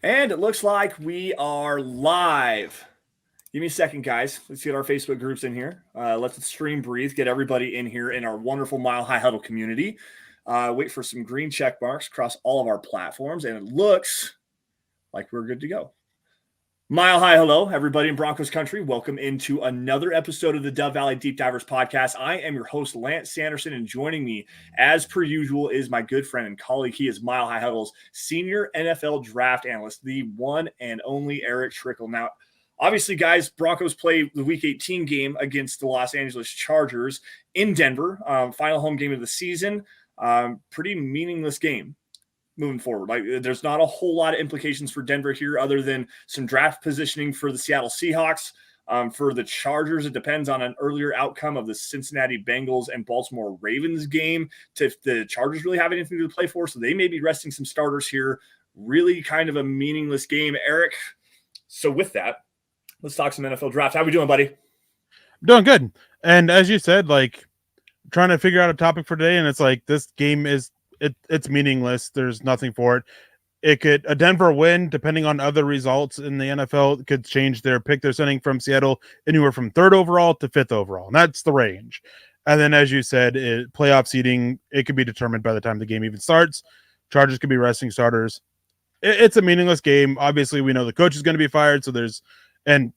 And it looks like we are live. Give me a second, guys. Let's get our Facebook groups in here. Let the stream breathe. Get everybody in here in our wonderful Mile High Huddle community. Wait for some green check marks across all of our platforms, and it looks like we're good to go. Mile High Hello, everybody in Broncos country. Welcome into another episode of the Dove Valley Deep Divers podcast. I am your host, Lance Sanderson, and joining me, as per usual, is my good friend and colleague. He is Mile High Huddle's senior NFL draft analyst, the one and only Erick Trickel. Now, obviously, guys, Broncos play the Week 18 game against the Los Angeles Chargers in Denver, final home game of the season. Pretty meaningless game moving forward. Like, there's not a whole lot of implications for Denver here other than some draft positioning for the Seattle Seahawks. For the Chargers, it depends on an earlier outcome of the Cincinnati Bengals and Baltimore Ravens game to if the Chargers really have anything to play for. So they may be resting some starters here. Really kind of a meaningless game, Erick. So with that, let's talk some NFL draft. How we doing, buddy? Doing good. And as you said, like trying to figure out a topic for today, and it's like this game it's meaningless. There's nothing for it. It could a Denver win, depending on other results in the NFL, could change their pick. They're sending from Seattle anywhere from third overall to fifth overall, and that's the range. And then, as you said, playoff seeding, it could be determined by the time the game even starts. Chargers could be resting starters. It's a meaningless game. Obviously, we know the coach is going to be fired, so and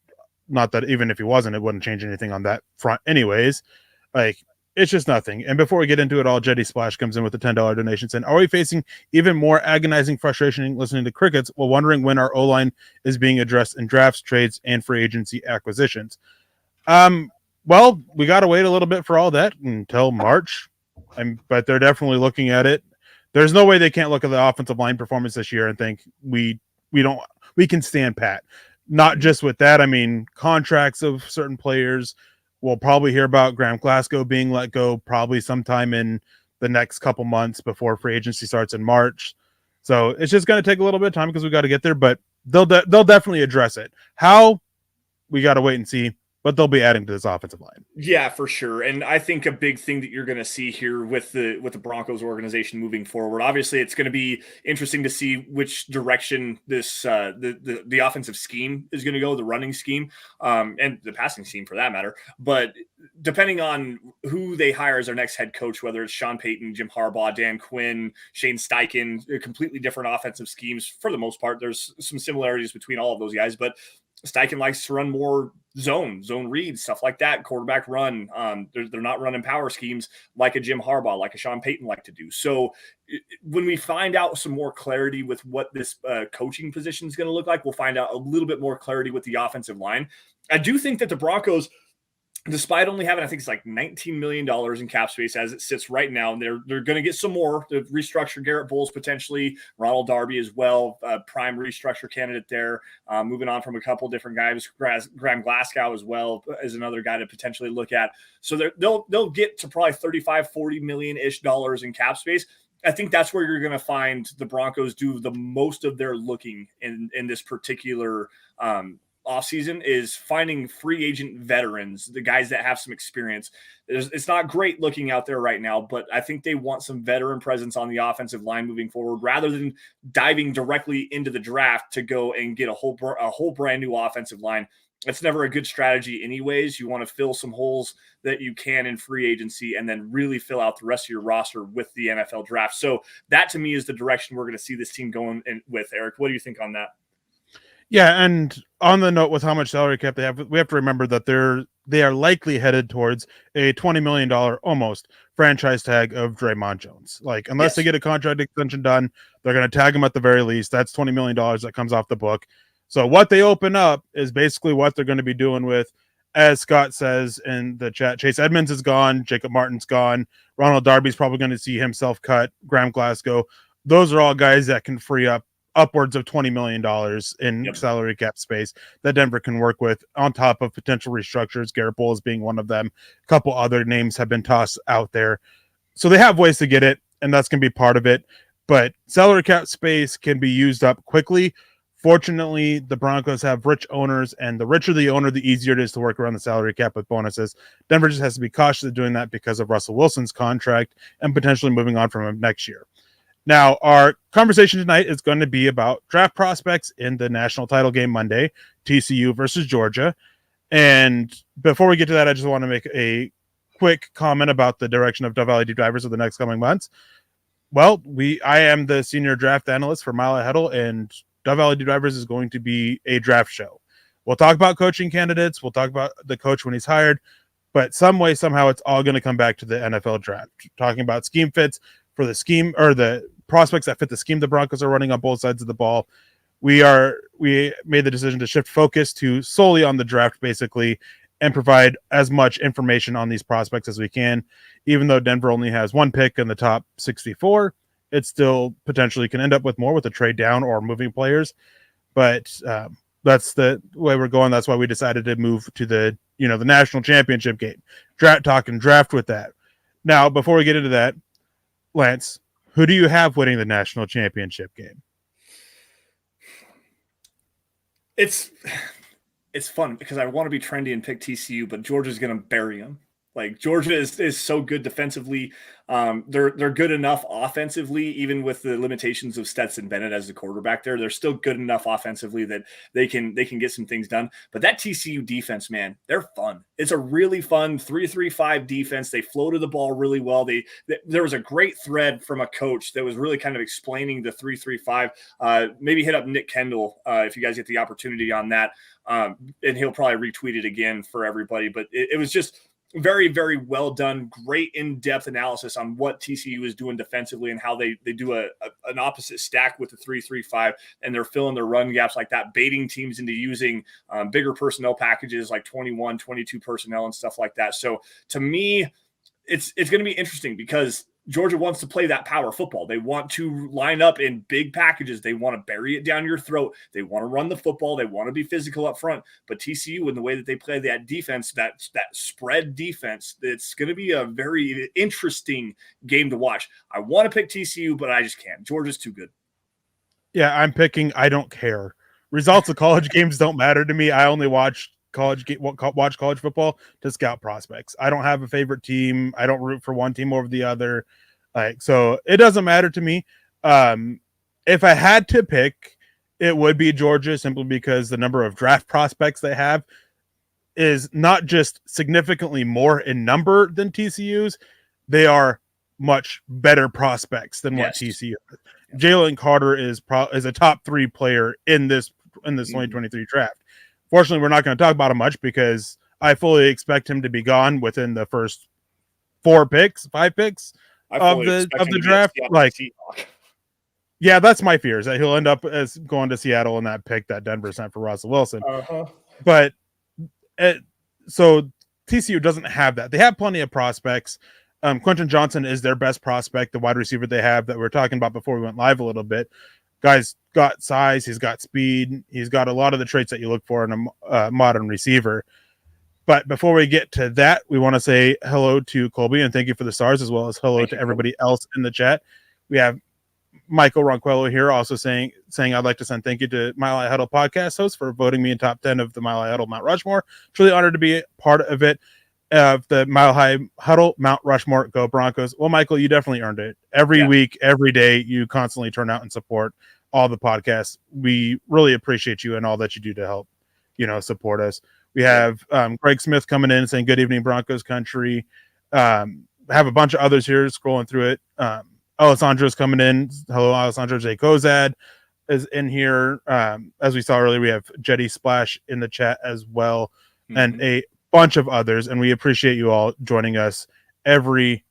not that even if he wasn't, it wouldn't change anything on that front, anyways. Like, it's just nothing. And before we get into it all, Jetty Splash comes in with a $10 donation saying, are we facing even more agonizing frustration listening to crickets while wondering when our O-line is being addressed in drafts, trades, and free agency acquisitions? Well, we got to wait a little bit for all that until March, but they're definitely looking at it. There's no way they can't look at the offensive line performance this year and think we can stand pat. Not just with that, I mean, contracts of certain players. We'll probably hear about Graham Glasgow being let go probably sometime in the next couple months before free agency starts in March. So it's just going to take a little bit of time because we got to get there, but they'll definitely address it. How? We got to wait and see, but they'll be adding to this offensive line. Yeah, for sure. And I think a big thing that you're going to see here with the Broncos organization moving forward, obviously it's going to be interesting to see which direction this the offensive scheme is going to go, the running scheme, and the passing scheme for that matter. But depending on who they hire as their next head coach, whether it's Sean Payton, Jim Harbaugh, Dan Quinn, Shane Steichen, completely different offensive schemes for the most part. There's some similarities between all of those guys, but Steichen likes to run more zone reads, stuff like that, quarterback run. They're not running power schemes like a Jim Harbaugh, like a Sean Payton like to do. So when we find out some more clarity with what this coaching position is going to look like, we'll find out a little bit more clarity with the offensive line. I do think that the Broncos, despite only having, I think it's like $19 million in cap space as it sits right now, they're going to get some more to restructure. Garrett Bowles potentially, Ronald Darby as well, prime restructure candidate there. Moving on from a couple different guys, Graham Glasgow as well is another guy to potentially look at. So they'll get to probably 35, 40 million-ish dollars in cap space. I think that's where you're going to find the Broncos do the most of their looking in this particular offseason, is finding free agent veterans, the guys that have some experience. It's not great looking out there right now, but I think they want some veteran presence on the offensive line moving forward rather than diving directly into the draft to go and get a whole brand new offensive line. It's never a good strategy anyways. You want to fill some holes that you can in free agency and then really fill out the rest of your roster with the NFL draft. So that to me is the direction we're going to see this team going with. Erick, what do you think on that? Yeah, and on the note with how much salary cap they have, we have to remember that they are likely headed towards a $20 million almost franchise tag of Draymond Jones. Like, unless they get a contract extension done, they're going to tag him at the very least. That's $20 million that comes off the book. So what they open up is basically what they're going to be doing with, as Scott says in the chat, Chase Edmonds is gone, Jacob Martin's gone, Ronald Darby's probably going to see himself cut, Graham Glasgow. Those are all guys that can free up upwards of $20 million in salary cap space that Denver can work with, on top of potential restructures, Garrett Bowles being one of them. A couple other names have been tossed out there. So they have ways to get it, and that's going to be part of it. But salary cap space can be used up quickly. Fortunately, the Broncos have rich owners, and the richer the owner, the easier it is to work around the salary cap with bonuses. Denver just has to be cautious of doing that because of Russell Wilson's contract and potentially moving on from him next year. Now, our conversation tonight is going to be about draft prospects in the national title game Monday, TCU versus Georgia. And before we get to that, I just want to make a quick comment about the direction of Dove Valley Deep Divers of the next coming months. Well, I am the senior draft analyst for Mile High Huddle, and Dove Valley Deep Divers is going to be a draft show. We'll talk about coaching candidates. We'll talk about the coach when he's hired, but some way, somehow, it's all going to come back to the NFL draft. Talking about scheme fits for the scheme or the prospects that fit the scheme the Broncos are running on both sides of the ball. We made the decision to shift focus to solely on the draft, basically, and provide as much information on these prospects as we can. Even though Denver only has one pick in the top 64, it still potentially can end up with more with a trade down or moving players. But that's the way we're going. That's why we decided to move to the national championship game. Talking draft with that. Now, before we get into that, Lance, who do you have winning the national championship game? It's fun because I want to be trendy and pick TCU, but Georgia's going to bury them. Like, Georgia is so good defensively. They're good enough offensively, even with the limitations of Stetson Bennett as the quarterback there. They're still good enough offensively that they can get some things done. But that TCU defense, man, they're fun. It's a really fun 3-3-5 defense. They floated the ball really well. There was a great thread from a coach that was really kind of explaining the 3-3-5. Maybe hit up Nick Kendall if you guys get the opportunity on that. And he'll probably retweet it again for everybody. But it was just very, very well done. Great in-depth analysis on what TCU is doing defensively and how they do an opposite stack with the 3-3-5, and they're filling their run gaps like that, baiting teams into using bigger personnel packages like 21, 22 personnel and stuff like that. So to me, it's going to be interesting because Georgia wants to play that power football. They want to line up in big packages. They want to bury it down your throat. They want to run the football. They want to be physical up front. But TCU, in the way that they play that defense, that spread defense, it's going to be a very interesting game to watch. I want to pick TCU, but I just can't. Georgia's too good. Yeah, I'm picking. I don't care. Results of college games don't matter to me. I only watch college football to scout prospects. I don't have a favorite team. I don't root for one team over the other. So it doesn't matter to me. If I had to pick, it would be Georgia, simply because the number of draft prospects they have is not just significantly more in number than TCU's. They are much better prospects than what TCU is. Jalen Carter is a top 3 player in this 2023 draft. Fortunately, we're not going to talk about him much because I fully expect him to be gone within the first 5 picks of the draft. Yeah, that's my fear, is that he'll end up as going to Seattle in that pick that Denver sent for Russell Wilson. But so TCU doesn't have that. They have plenty of prospects. Quentin Johnson is their best prospect, the wide receiver they have that we were talking about before we went live a little bit. Guy's got size, he's got speed, he's got a lot of the traits that you look for in a modern receiver. But before we get to that, we want to say hello to Colby and thank you for the stars, as well as hello to everybody else in the chat. We have Michael Ronquillo here also saying I'd like to send thank you to Mile High Huddle podcast host for voting me in top 10 of the Mile High Huddle Mount Rushmore. Truly honored to be a part of it. Of the Mile High Huddle Mount Rushmore, go Broncos. Well, Michael, you definitely earned it. Every week, every day, you constantly turn out and support all the podcasts. We really appreciate you and all that you do to help, support us. We have Greg Smith coming in saying, good evening, Broncos country. Have a bunch of others here scrolling through it. Alessandro's coming in. Hello, Alessandro J. Kozad is in here. As we saw earlier, we have Jetty Splash in the chat as well. And a bunch of others, and we appreciate you all joining us every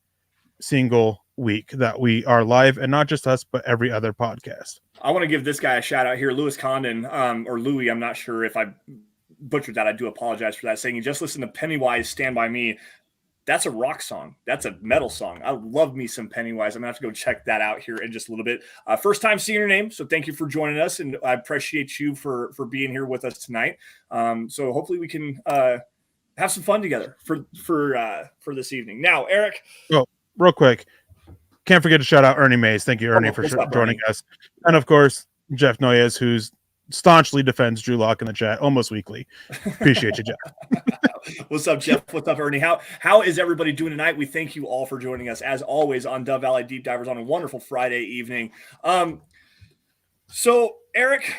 single week that we are live, and not just us, but every other podcast. I want to give this guy a shout out here, Lewis Condon, or Louis. I'm not sure if I butchered that. I do apologize for that. Saying you just listened to Pennywise Stand By Me. That's a rock song. That's a metal song. I love me some Pennywise. I'm going to have to go check that out here in just a little bit. First time seeing your name, so thank you for joining us, and I appreciate you for being here with us tonight. So hopefully we can have some fun together for this evening. Now, Eric. Oh, real quick. Can't forget to shout out Ernie Mays. Thank you, Ernie, for joining us. And, of course, Jeff Noyes, who's staunchly defends Drew Lock in the chat almost weekly. Appreciate you, Jeff. What's up, Jeff? What's up, Ernie? How is everybody doing tonight? We thank you all for joining us, as always, on Dove Valley Deep Divers on a wonderful Friday evening. So, Eric,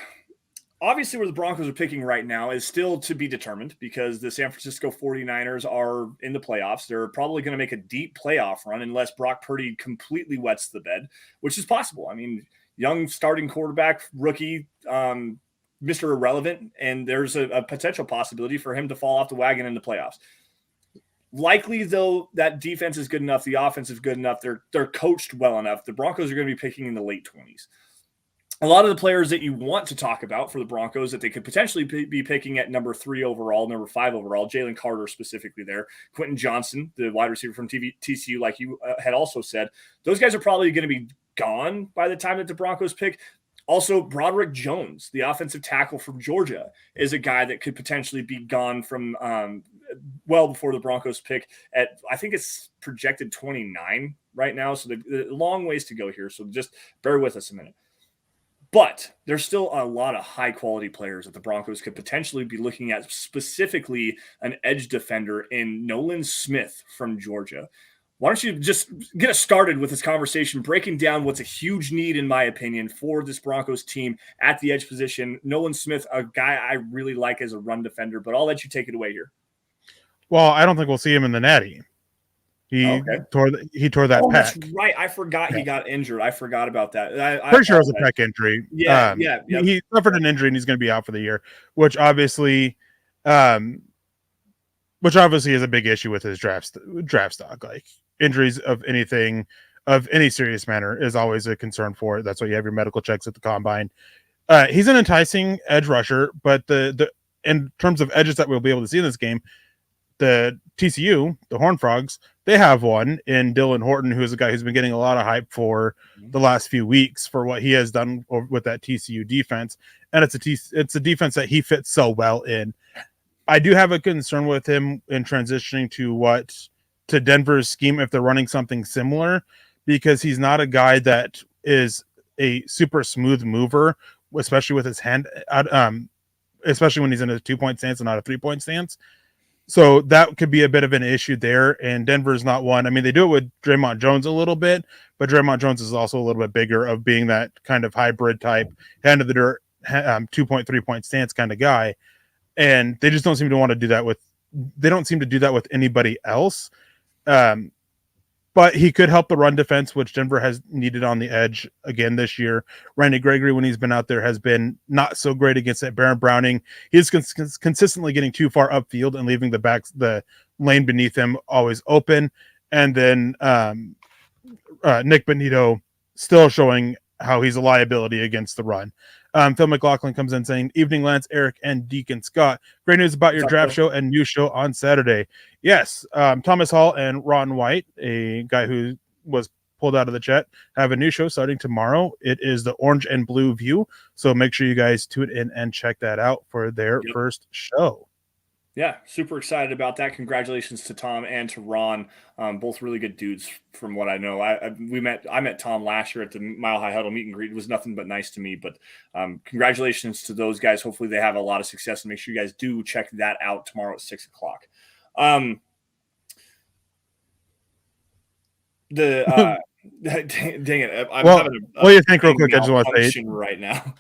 obviously where the Broncos are picking right now is still to be determined because the San Francisco 49ers are in the playoffs. They're probably going to make a deep playoff run unless Brock Purdy completely wets the bed, which is possible. I mean, young starting quarterback, rookie, Mr. Irrelevant, and there's a potential possibility for him to fall off the wagon in the playoffs. Likely, though, that defense is good enough, the offense is good enough, they're coached well enough. The Broncos are going to be picking in the late 20s. A lot of the players that you want to talk about for the Broncos that they could potentially be picking at number 3 overall, number 5 overall, Jalen Carter specifically there, Quentin Johnson, the wide receiver from TCU, like you had also said, those guys are probably going to be gone by the time that the Broncos pick. Also, Broderick Jones, the offensive tackle from Georgia, is a guy that could potentially be gone from well before the Broncos pick at, I think it's projected 29 right now. So the long ways to go here. So just bear with us a minute. But there's still a lot of high-quality players that the Broncos could potentially be looking at, specifically an edge defender in Nolan Smith from Georgia. Why don't you just get us started with this conversation, breaking down what's a huge need, in my opinion, for this Broncos team at the edge position. Nolan Smith, a guy I really like as a run defender, but I'll let you take it away here. Well, I don't think we'll see him in the Natty. He tore that pec. That's right. I forgot he got injured. I forgot about that. Pretty sure it was a pec injury. Yeah. He suffered an injury and he's going to be out for the year, which obviously is a big issue with his draft stock. Like injuries of anything, of any serious manner, is always a concern for it. That's why you have your medical checks at the combine. He's an enticing edge rusher, but the in terms of edges that we'll be able to see in this game, the TCU, the Horned Frogs, they have one in Dylan Horton, who is a guy who's been getting a lot of hype for the last few weeks for what he has done with that TCU defense. And it's a defense that he fits so well in. I do have a concern with him in transitioning to Denver's scheme if they're running something similar, because he's not a guy that is a super smooth mover, especially with his hand, especially when he's in a 2-point stance and not a 3-point stance. So that could be a bit of an issue there. And Denver's not one. I mean, they do it with Draymond Jones a little bit, but Draymond Jones is also a little bit bigger of being that kind of hybrid type, hand of the dirt, 2-point, 3-point stance kind of guy. And they just don't seem to want to do that with anybody else. But he could help the run defense, which Denver has needed on the edge again this year. Randy Gregory, when he's been out there, has been not so great against that Baron Browning. He's consistently getting too far upfield and leaving the lane beneath him always open. And then Nick Benito still showing how he's a liability against the run. Phil McLaughlin comes in saying, "Evening, Lance, Eric, and Deacon Scott. Great news about your draft show and new show on Saturday." Yes, Thomas Hall and Ron White, a guy who was pulled out of the chat, have a new show starting tomorrow. It is the Orange and Blue View, so make sure you guys tune in and check that out for their first show. Yeah, super excited about that. Congratulations to Tom and to Ron, both really good dudes from what I know. I met Tom last year at the Mile High Huddle meet and greet. It was nothing but nice to me, but congratulations to those guys. Hopefully they have a lot of success, and make sure you guys do check that out tomorrow at 6:00. Dang it. What do you think real quick? I just want to say right now.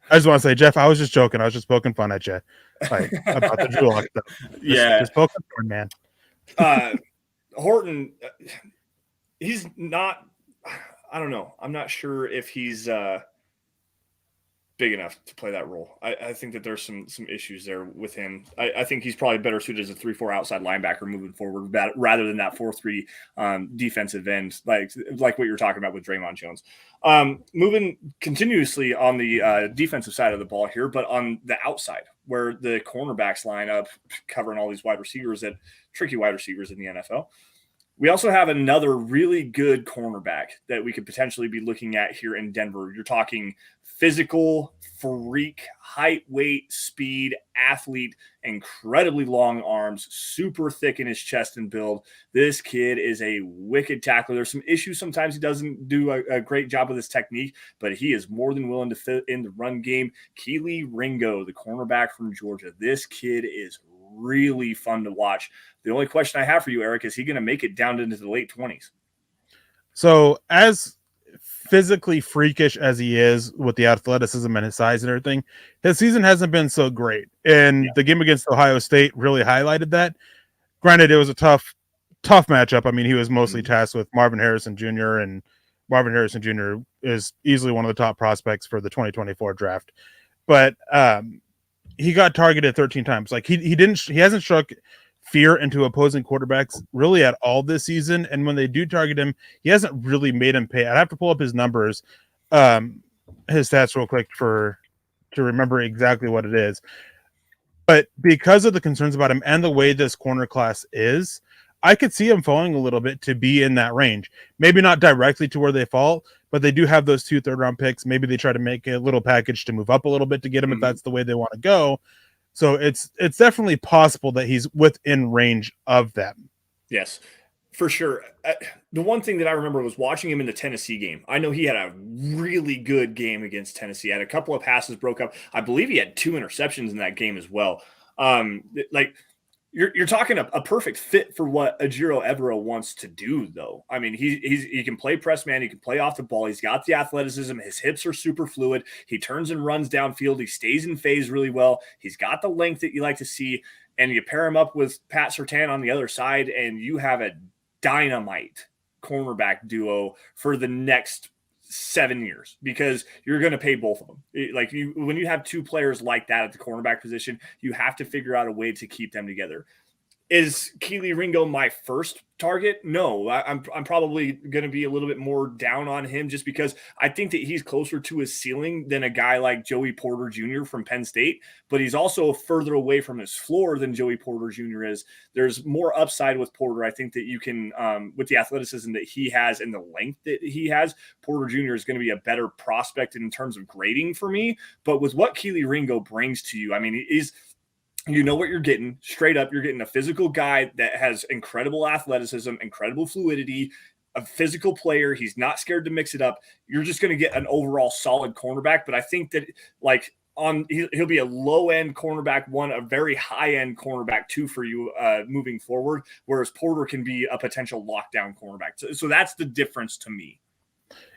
I just want to say, Jeff, I was just joking. I was just poking fun at you, like about the Drew Lock stuff. Just poking fun, man. Horton, he's not. I don't know. I'm not sure if he's big enough to play that role. I think that there's some issues there with him. I think he's probably better suited as a 3-4 outside linebacker moving forward, rather than that 4-3 defensive end, like what you're talking about with Draymond Jones. Moving continuously on the defensive side of the ball here, but on the outside where the cornerbacks line up, covering all these wide receivers, that tricky wide receivers in the NFL. We also have another really good cornerback that we could potentially be looking at here in Denver. You're talking physical, freak, height, weight, speed, athlete, incredibly long arms, super thick in his chest and build. This kid is a wicked tackler. There's some issues sometimes he doesn't do a great job with his technique, but he is more than willing to fit in the run game. Kelee Ringo, the cornerback from Georgia. This kid is really fun to watch. The only question I have for you, Eric, is he going to make it down into the late 20s? So as physically freakish as he is with the athleticism and his size and everything, his season hasn't been so great. And the game against Ohio State really highlighted that. Granted, it was a tough matchup. I mean, he was mostly tasked with Marvin Harrison Jr., and Marvin Harrison Jr. is easily one of the top prospects for the 2024 draft. But he got targeted 13 times. Like he hasn't struck fear into opposing quarterbacks really at all this season. And when they do target him, he hasn't really made him pay. I'd have to pull up his numbers, his stats real quick to remember exactly what it is. But because of the concerns about him and the way this corner class is, I could see him falling a little bit to be in that range. Maybe not directly to where they fall, but they do have those 2 third-round picks. Maybe they try to make a little package to move up a little bit to get him if that's the way they want to go. So it's definitely possible that he's within range of them. Yes, for sure. The one thing that I remember was watching him in the Tennessee game. I know he had a really good game against Tennessee. He had a couple of passes broke up. I believe he had 2 interceptions in that game as well. You're talking a perfect fit for what Ejiro Evero wants to do, though. I mean, he can play press man. He can play off the ball. He's got the athleticism. His hips are super fluid. He turns and runs downfield. He stays in phase really well. He's got the length that you like to see. And you pair him up with Pat Surtain on the other side, and you have a dynamite cornerback duo for the next 7 years, because you're going to pay both of them. When you have 2 players like that at the cornerback position, you have to figure out a way to keep them together. Is Kelee Ringo my first target? No, I'm probably going to be a little bit more down on him, just because I think that he's closer to his ceiling than a guy like Joey Porter Jr. from Penn State, but he's also further away from his floor than Joey Porter Jr. is. There's more upside with Porter. I think that you can, with the athleticism that he has and the length that he has, Porter Jr. is going to be a better prospect in terms of grading for me. But with what Kelee Ringo brings to you, I mean, you know what you're getting straight up. You're getting a physical guy that has incredible athleticism, incredible fluidity, a physical player. He's not scared to mix it up. You're just going to get an overall solid cornerback. But I think that he'll be a low end cornerback 1, a very high end cornerback 2 for you moving forward, whereas Porter can be a potential lockdown cornerback. So that's the difference to me.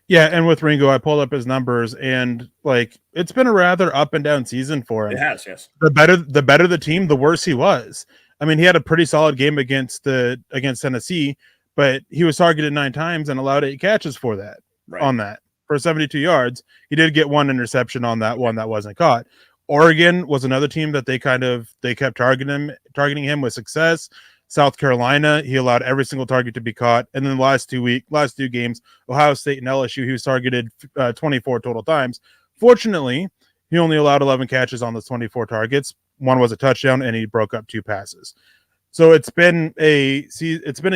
Yeah, and with Ringo, I pulled up his numbers, and it's been a rather up and down season for him. It has, yes. The better the team, the worse he was. I mean, he had a pretty solid game against Tennessee, but he was targeted 9 times and allowed 8 catches for that. Right. On that for 72 yards. He did get 1 interception on that one that wasn't caught. Oregon was another team that they kept targeting him with success. South Carolina, he allowed every single target to be caught. And then the last 2 games, Ohio State and LSU, he was targeted 24 total times. Fortunately, he only allowed 11 catches on those 24 targets. 1 was a touchdown, and he broke up 2 passes. So it's been a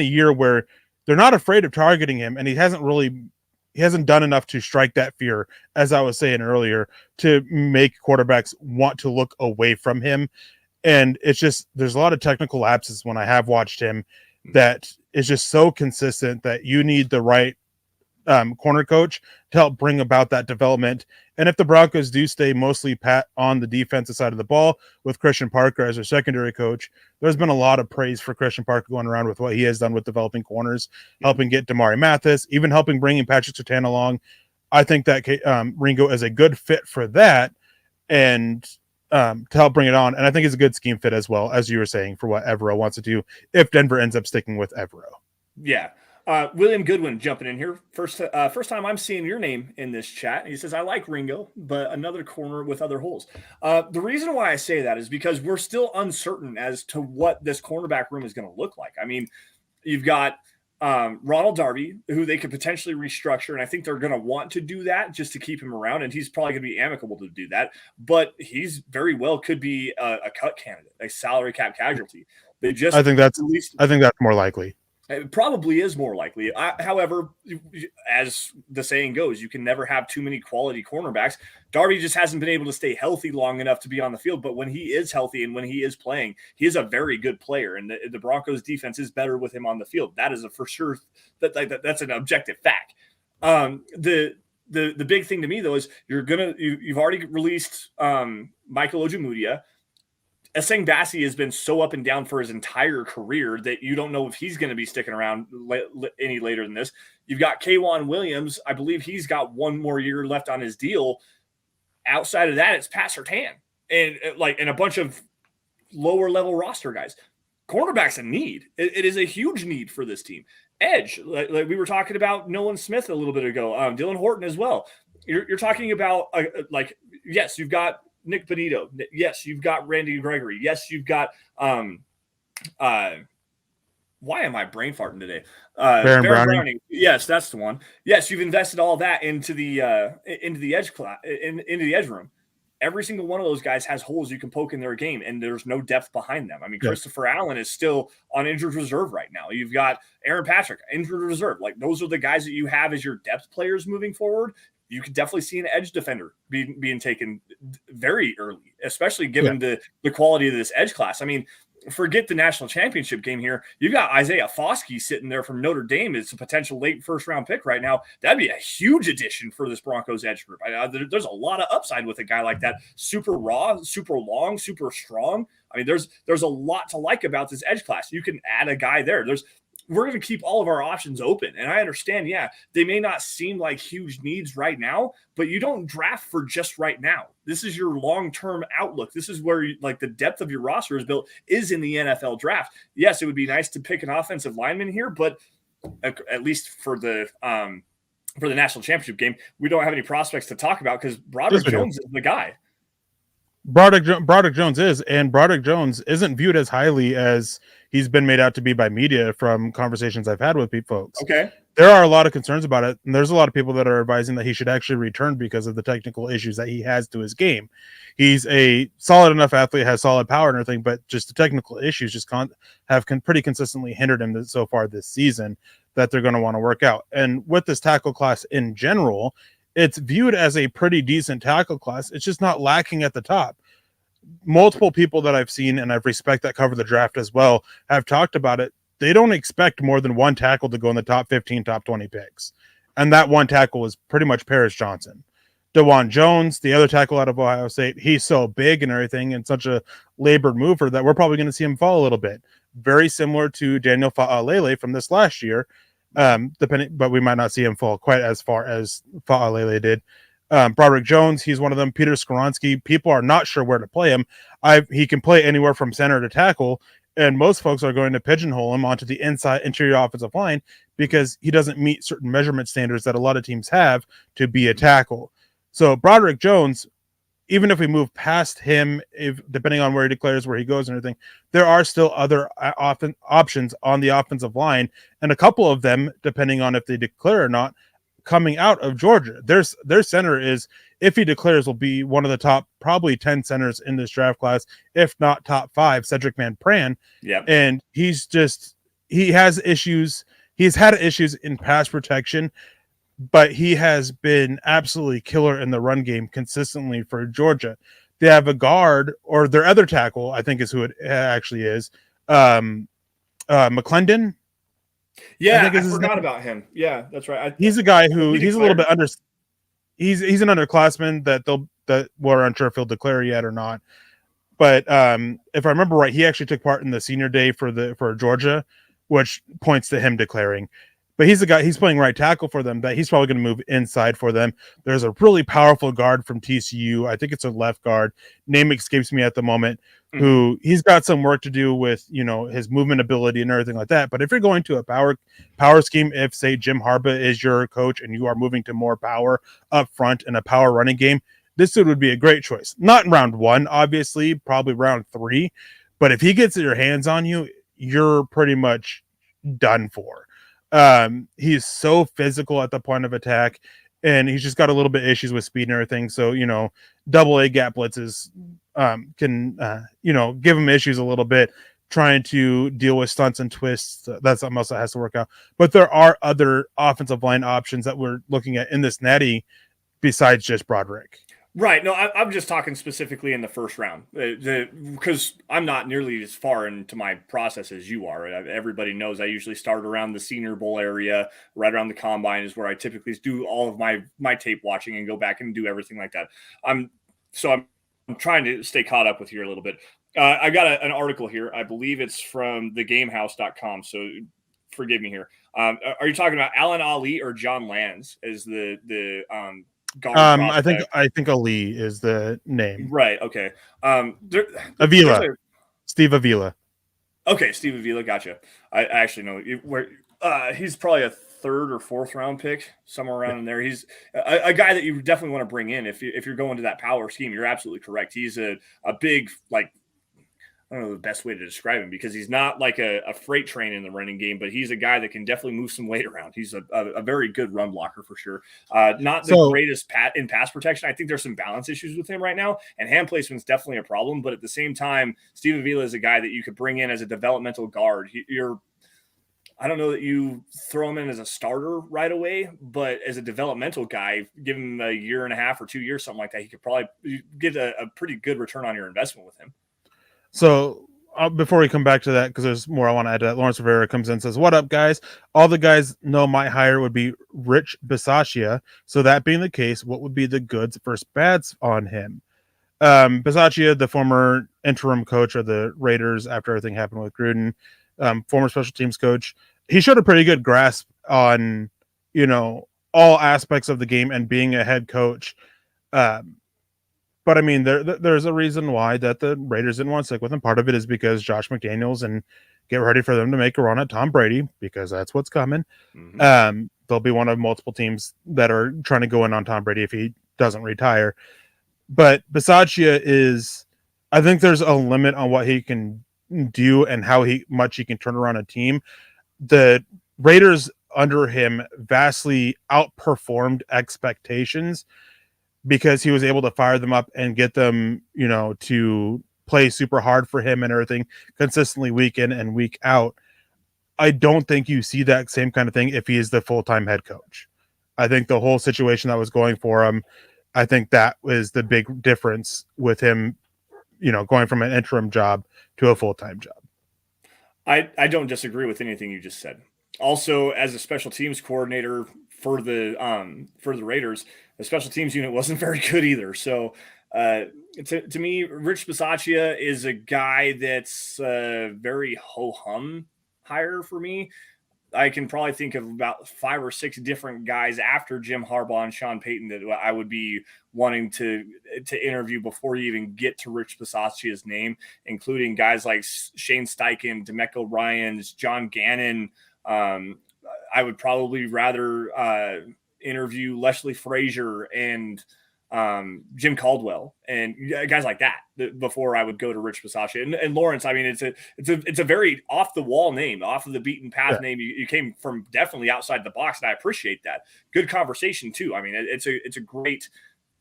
year where they're not afraid of targeting him, and he hasn't done enough to strike that fear, as I was saying earlier, to make quarterbacks want to look away from him. And it's just, there's a lot of technical lapses when I have watched him that is just so consistent that you need the right corner coach to help bring about that development. And if the Broncos do stay mostly pat on the defensive side of the ball with Christian Parker as their secondary coach, there's been a lot of praise for Christian Parker going around with what he has done with developing corners, helping get Damari Mathis, even helping bringing Patrick Surtain along. I think that Ringo is a good fit for that, and to help bring it on. And I think it's a good scheme fit as well, as you were saying, for what Evero wants to do if Denver ends up sticking with Evero. Yeah. William Goodwin jumping in here. First time I'm seeing your name in this chat. He says, I like Ringo, but another corner with other holes. The reason why I say that is because we're still uncertain as to what this cornerback room is going to look like. I mean, you've got Ronald Darby, who they could potentially restructure, and I think they're going to want to do that just to keep him around, and he's probably going to be amicable to do that. But he's very well could be a cut candidate, a salary cap casualty. I think that's more likely. It probably is more likely. However, as the saying goes, you can never have too many quality cornerbacks. Darby just hasn't been able to stay healthy long enough to be on the field. But when he is healthy and when he is playing, he is a very good player. And the Broncos defense is better with him on the field. That is a for sure. That's an objective fact. The big thing to me though is you've already released Michael Ojemudia. Essang Bassi has been so up and down for his entire career that you don't know if he's going to be sticking around any later than this. You've got K'Wan Williams. I believe he's got one more year left on his deal. Outside of that, it's Pat Surtain and a bunch of lower level roster guys. Cornerback's a need. It is a huge need for this team. Edge, like we were talking about Nolan Smith a little bit ago, Dylan Horton as well. You're talking about yes, you've got Nick Benito. Yes, you've got Randy Gregory. Yes, you've got why am I brain farting today? Baron Browning. Yes, that's the one. Yes, you've invested all that into the edge class, into the edge room. Every single one of those guys has holes you can poke in their game, and there's no depth behind them. I mean, Christopher Allen is still on injured reserve right now. You've got Aaron Patrick, injured reserve. Like, those are the guys that you have as your depth players moving forward. You could definitely see an edge defender being taken very early, especially given the quality of this edge class. I mean, forget the national championship game here. You've got Isaiah Foskey sitting there from Notre Dame. It's a potential late first-round pick right now. That'd be a huge addition for this Broncos edge group. There's a lot of upside with a guy like that. Super raw, super long, super strong. I mean, there's a lot to like about this edge class. You can add a guy there. We're going to keep all of our options open. And I understand, they may not seem like huge needs right now, but you don't draft for just right now. This is your long-term outlook. This is where the depth of your roster is built is in the NFL draft. Yes, it would be nice to pick an offensive lineman here, but at least for the national championship game, we don't have any prospects to talk about because Broderick Jones is the guy. Broderick Jones is, and Broderick Jones isn't viewed as highly as he's been made out to be by media from conversations I've had with folks. Okay. There are a lot of concerns about it, and there's a lot of people that are advising that he should actually return because of the technical issues that he has to his game. He's a solid enough athlete, has solid power and everything, but just the technical issues just have pretty consistently hindered him so far this season that they're going to want to work out. And with this tackle class in general, it's viewed as a pretty decent tackle class. It's just not lacking at the top. Multiple people that I've seen, and I respect that cover the draft as well, have talked about it. They don't expect more than one tackle to go in the top 15, top 20 picks. And that one tackle is pretty much Paris Johnson. DeJuan Jones, the other tackle out of Ohio State, he's so big and everything and such a labored mover that we're probably going to see him fall a little bit. Very similar to Daniel Fa'alele from this last year. But we might not see him fall quite as far as Fa'alele did. Broderick Jones, he's one of them. Peter Skoronski, people are not sure where to play him. He can play anywhere from center to tackle, and most folks are going to pigeonhole him onto the interior offensive line because he doesn't meet certain measurement standards that a lot of teams have to be a tackle. So Broderick Jones, even if we move past him, depending on where he declares, where he goes and everything, there are still other options on the offensive line, and a couple of them, depending on if they declare or not, coming out of Georgia. Their center is, if he declares, will be one of the top probably 10 centers in this draft class, if not top 5, Cedric Van Pran. Yeah. And he has issues. He's had issues in pass protection, but he has been absolutely killer in the run game consistently for Georgia. They have a guard, or their other tackle, I think is who it actually is, McClendon. Yeah, I forgot about him. Yeah, that's right. He's a guy who he's a little bit under. He's an underclassman that we're unsure if he'll declare yet or not. But if I remember right, he actually took part in the senior day for Georgia, which points to him declaring. But he's the guy. He's playing right tackle for them. That he's probably going to move inside for them. There's a really powerful guard from TCU. I think it's a left guard. Name escapes me at the moment. Who he's got some work to do with, his movement ability and everything like that. But if you're going to a power scheme, if say Jim Harbaugh is your coach and you are moving to more power up front and a power running game, this dude would be a great choice. Not in round 1, obviously, probably round 3. But if he gets your hands on you, you're pretty much done for. He's so physical at the point of attack, and he's just got a little bit of issues with speed and everything. So, double A gap blitzes can give him issues a little bit. trying to deal with stunts and twists. That's something else that has to work out. But there are other offensive line options that we're looking at in this natty besides just Broderick. Right. No, I'm just talking specifically in the first round, because I'm not nearly as far into my process as you are. Everybody knows I usually start around the Senior Bowl area, right around the combine is where I typically do all of my tape watching and go back and do everything like that. I'm trying to stay caught up with you a little bit. I got an article here. I believe it's from thegamehouse.com. So forgive me here. Are you talking about Alan Ali or John Lands as the guard prospect? I think Ali is the name. Right. Okay. Avila. Steve Avila. Okay, Steve Avila. Gotcha. I actually know where he's probably a third or fourth round pick, somewhere around in there. He's a guy that you definitely want to bring in if you're going to that power scheme. You're absolutely correct. He's a big, like, I don't know the best way to describe him, because he's not like a freight train in the running game, but he's a guy that can definitely move some weight around. He's a very good run blocker for sure. Not the greatest in pass protection. I think there's some balance issues with him right now, and hand placement is definitely a problem. But at the same time, Steve Avila is a guy that you could bring in as a developmental guard. I don't know that you throw him in as a starter right away, but as a developmental guy, give him a year and a half or 2 years, something like that, he could probably get a pretty good return on your investment with him. So before we come back to that, because there's more I want to add to that, Lawrence Rivera comes in and says, "What up, guys? All the guys know my hire would be Rich Bisaccia. So that being the case, what would be the goods versus bads on him?" Bisaccia, the former interim coach of the Raiders after everything happened with Gruden, former special teams coach, he showed a pretty good grasp on, all aspects of the game and being a head coach. But I mean, there's a reason why that the Raiders didn't want to stick with him. Part of it is because Josh McDaniels, and get ready for them to make a run at Tom Brady, because that's what's coming. Mm-hmm. They'll be one of multiple teams that are trying to go in on Tom Brady if he doesn't retire. But Bisaccia I think there's a limit on what he can do and how much he can turn around a team. The Raiders under him vastly outperformed expectations, because he was able to fire them up and get them, to play super hard for him and everything consistently week in and week out. I don't think you see that same kind of thing if he is the full-time head coach. I think the whole situation that was going for him, I think that was the big difference with him, going from an interim job to a full-time job. I don't disagree with anything you just said. Also, as a special teams coordinator for the Raiders, the special teams unit wasn't very good either. So to me, Rich Bisaccia is a guy that's very ho-hum hire for me. I can probably think of about 5 or 6 different guys after Jim Harbaugh and Sean Payton that I would be wanting to interview before you even get to Rich Bisaccia's name, including guys like Shane Steichen, DeMeco Ryans, John Gannon. I would probably rather interview Leslie Frazier and Jim Caldwell and guys like that before I would go to Rich Bisaccia. And Lawrence, I mean, it's a very off the wall name, off of the beaten path name. You came from definitely outside the box, and I appreciate that. Good conversation too. I mean, it's a great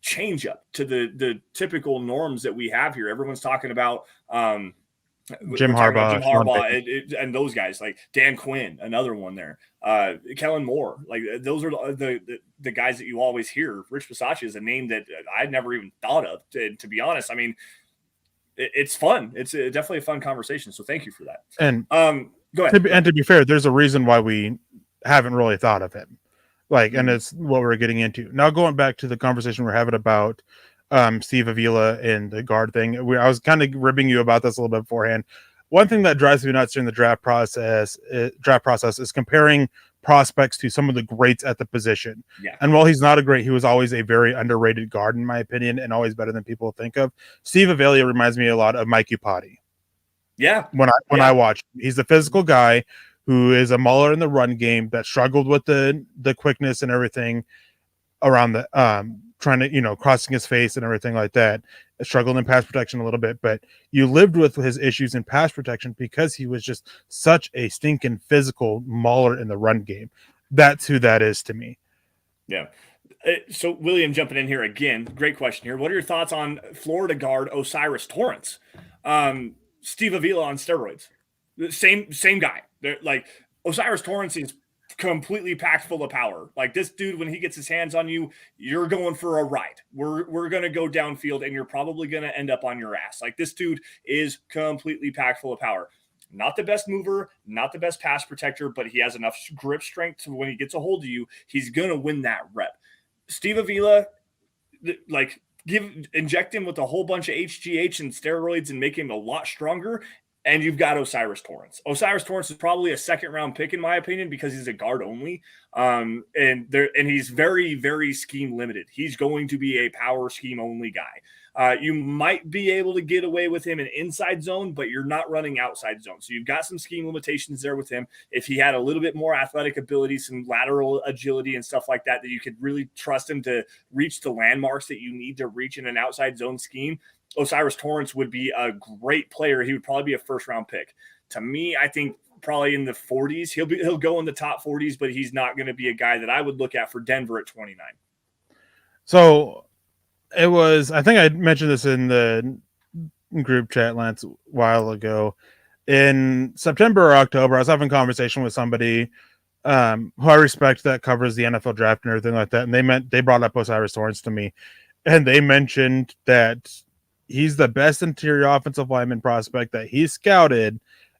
change up to the typical norms that we have here. Everyone's talking about Jim Harbaugh, and those guys like Dan Quinn, another one there. Kellen Moore, like those are the guys that you always hear. Rich Bisaccia is a name that I'd never even thought of. To be honest, I mean, it's fun. It's definitely a fun conversation. So thank you for that. And go ahead. And to be fair, there's a reason why we haven't really thought of him. And it's what we're getting into now. Going back to the conversation we're having about Steve Avila and the guard thing. I was kind of ribbing you about this a little bit beforehand. One thing that drives me nuts during the draft process is comparing prospects to some of the greats at the position. Yeah. And while he's not a great, he was always a very underrated guard in my opinion, and always better than people think of. Steve Avila reminds me a lot of Mike Iupati. Yeah. When I watch, he's the physical guy who is a mauler in the run game that struggled with the quickness and everything around the trying to, crossing his face and everything like that. Struggled in pass protection a little bit, but you lived with his issues in pass protection because he was just such a stinking physical mauler in the run game. That's who that is to me. Yeah. So William jumping in here again. Great question here. What are your thoughts on Florida guard Osiris Torrance? Steve Avila on steroids. Same guy. They're like Osiris Torrance is completely packed full of power. Like this dude, when he gets his hands on you, you're going for a ride. We're gonna go downfield, and you're probably gonna end up on your ass. Like this dude is completely packed full of power. Not the best mover, not the best pass protector, but he has enough grip strength to when he gets a hold of you, he's gonna win that rep. Steve Avila, like inject him with a whole bunch of HGH and steroids and make him a lot stronger, and you've got Osiris Torrance. Osiris Torrance is probably a second-round pick in my opinion because he's a guard only, and he's very, very scheme limited. He's going to be a power scheme only guy. You might be able to get away with him in inside zone, but you're not running outside zone. So you've got some scheme limitations there with him. If he had a little bit more athletic ability, some lateral agility and stuff like that, that you could really trust him to reach the landmarks that you need to reach in an outside zone scheme, Osiris Torrance would be a great player. He would probably be a first-round pick. To me, I think probably in the 40s. He'll go in the top 40s, but he's not going to be a guy that I would look at for Denver at 29. So it was, I think I mentioned this in the group chat, Lance, a while ago. In September or October, I was having a conversation with somebody who I respect that covers the NFL draft and everything like that. And they brought up Osiris Torrance to me, and they mentioned that he's the best interior offensive lineman prospect that he's scouted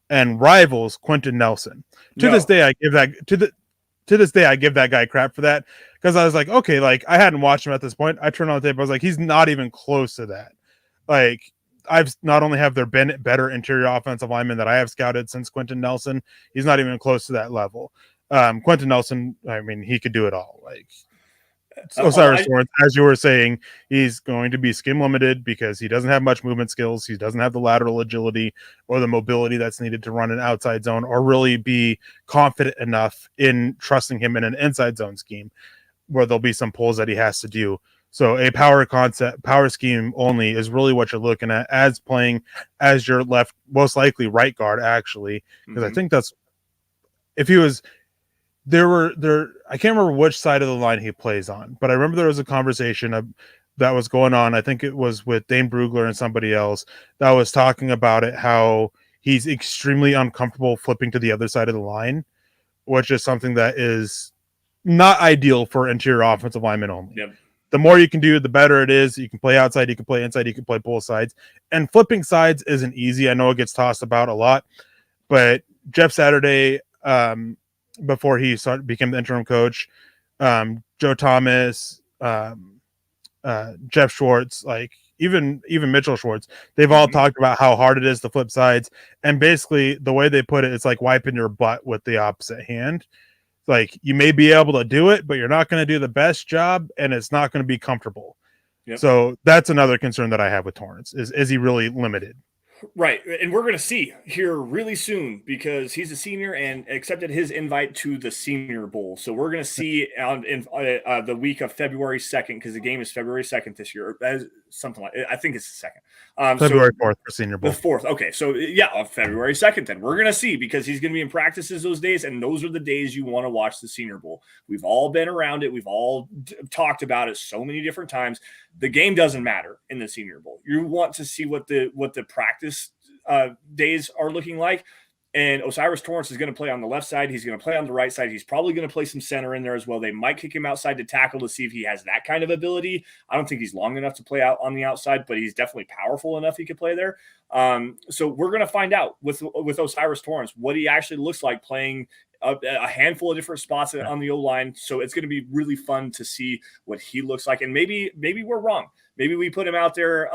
and rivals Quentin Nelson. To this day, I give that guy crap for that, because I was like, okay, like I hadn't watched him at this point. I turned on the tape. I was like, he's not even close to that. Like, I've not only have there been better interior offensive linemen that I have scouted since Quentin Nelson, he's not even close to that level. Quentin Nelson, I mean, he could do it all. Like Osiris Torrance, as you were saying, he's going to be scheme limited because he doesn't have much movement skills. He doesn't have the lateral agility or the mobility that's needed to run an outside zone or really be confident enough in trusting him in an inside zone scheme where there'll be some pulls that he has to do. So a power scheme only is really what you're looking at as playing as your left, most likely right guard, actually, because I think that's, if he was, I can't remember which side of the line he plays on, but I remember there was a conversation that was going on. I think it was with Dane Brugler and somebody else that was talking about it, how he's extremely uncomfortable flipping to the other side of the line, which is something that is not ideal for interior offensive linemen only. Yep. The more you can do, the better it is. You can play outside, you can play inside, you can play both sides. And flipping sides isn't easy. I know it gets tossed about a lot, but Jeff Saturday, before he became the interim coach, Joe Thomas, Jeff Schwartz, like even Mitchell Schwartz, they've all talked about how hard it is to flip sides. And basically the way they put it, it's like wiping your butt with the opposite hand. Like, you may be able to do it, but you're not going to do the best job, and it's not going to be comfortable. Yep. So that's another concern that I have with Torrance. Is he really limited? Right. And we're going to see here really soon, because he's a senior and accepted his invite to the Senior Bowl. So we're going to see in the week of February 2nd, because the game is February 2nd this year. Something like, I think it's the 2nd. February 4th for Senior Bowl. The 4th. Okay. So yeah, February 2nd then. We're going to see, because he's going to be in practices those days, and those are the days you want to watch the Senior Bowl. We've all been around it. We've all talked about it so many different times. The game doesn't matter in the Senior Bowl. You want to see what the practice days are looking like. And Osiris Torrance is going to play on the left side. He's going to play on the right side. He's probably going to play some center in there as well. They might kick him outside to tackle to see if he has that kind of ability. I don't think he's long enough to play out on the outside, but he's definitely powerful enough he could play there. So we're going to find out with Osiris Torrance what he actually looks like playing a handful of different spots on the O-line. So it's going to be really fun to see what he looks like. And maybe we're wrong. Maybe we put him out there.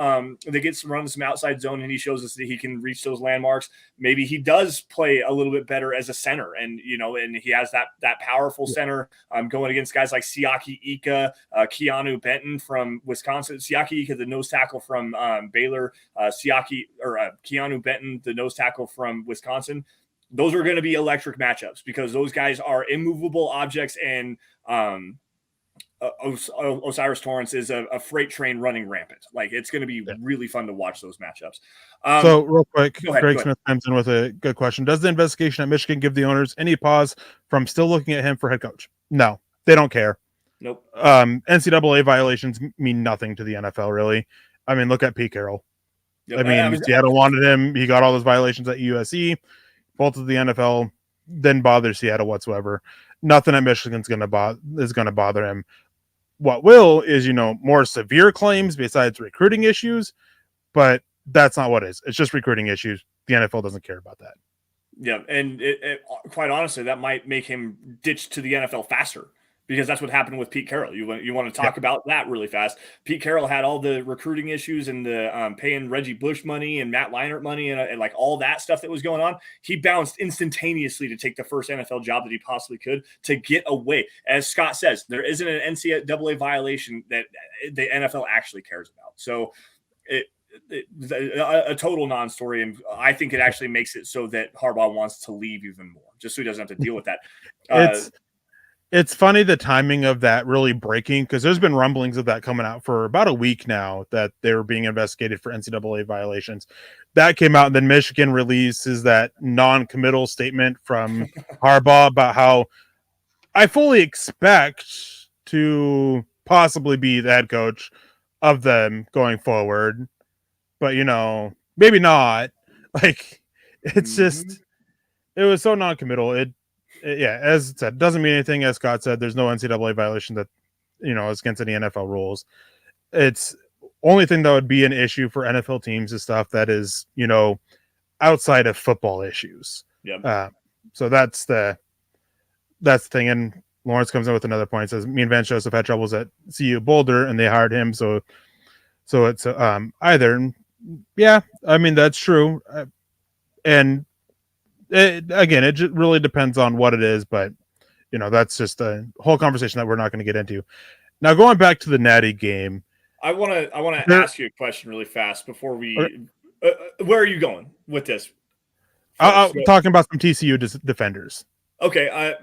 They get some outside zone, and he shows us that he can reach those landmarks. Maybe he does play a little bit better as a center, and and he has that powerful center going against guys like Siaki Ika, Keanu Benton from Wisconsin. Siaki Ika, the nose tackle from Baylor. Keanu Benton, the nose tackle from Wisconsin. Those are going to be electric matchups, because those guys are immovable objects, and Osiris Torrance is a freight train running rampant. Like, it's going to be really fun to watch those matchups. So real quick, go ahead. Smith comes in with a good question. Does the investigation at Michigan give the owners any pause from still looking at him for head coach? No, they don't care. Nope. NCAA violations mean nothing to the NFL, really. I mean, look at Pete Carroll. Yep. I mean, Seattle wanted him. He got all those violations at USC. both of the NFL didn't bother Seattle whatsoever. Nothing at Michigan's going to bother him. What will is, more severe claims besides recruiting issues, but that's not what it is. It's just recruiting issues. The NFL doesn't care about that. Yeah, and quite honestly, that might make him ditch to the NFL faster because that's what happened with Pete Carroll. You want to talk about that really fast. Pete Carroll had all the recruiting issues and the paying Reggie Bush money and Matt Leinart money and like all that stuff that was going on. He bounced instantaneously to take the first NFL job that he possibly could to get away. As Scott says, there isn't an NCAA violation that the NFL actually cares about. So a total non-story, and I think it actually makes it so that Harbaugh wants to leave even more, just so he doesn't have to deal with that. It's funny the timing of that really breaking, because there's been rumblings of that coming out for about a week now that they were being investigated for NCAA violations. That came out, and then Michigan releases that non-committal statement from Harbaugh about how I fully expect to possibly be the head coach of them going forward. But, maybe not. Like, it's just, it was so non-committal. As it said, doesn't mean anything. As Scott said, there's no NCAA violation that, is against any NFL rules. It's only thing that would be an issue for NFL teams is stuff that is, outside of football issues. Yeah. So that's the thing. And Lawrence comes in with another point. Says, me and Vance Joseph had troubles at CU Boulder and they hired him. So it's either. Yeah, I mean, that's true. And it really depends on what it is, but that's just a whole conversation that we're not going to get into. Now, going back to the Natty game, I want to ask you a question really fast before we. Where are you going with this? I'm talking about some TCU defenders. Okay,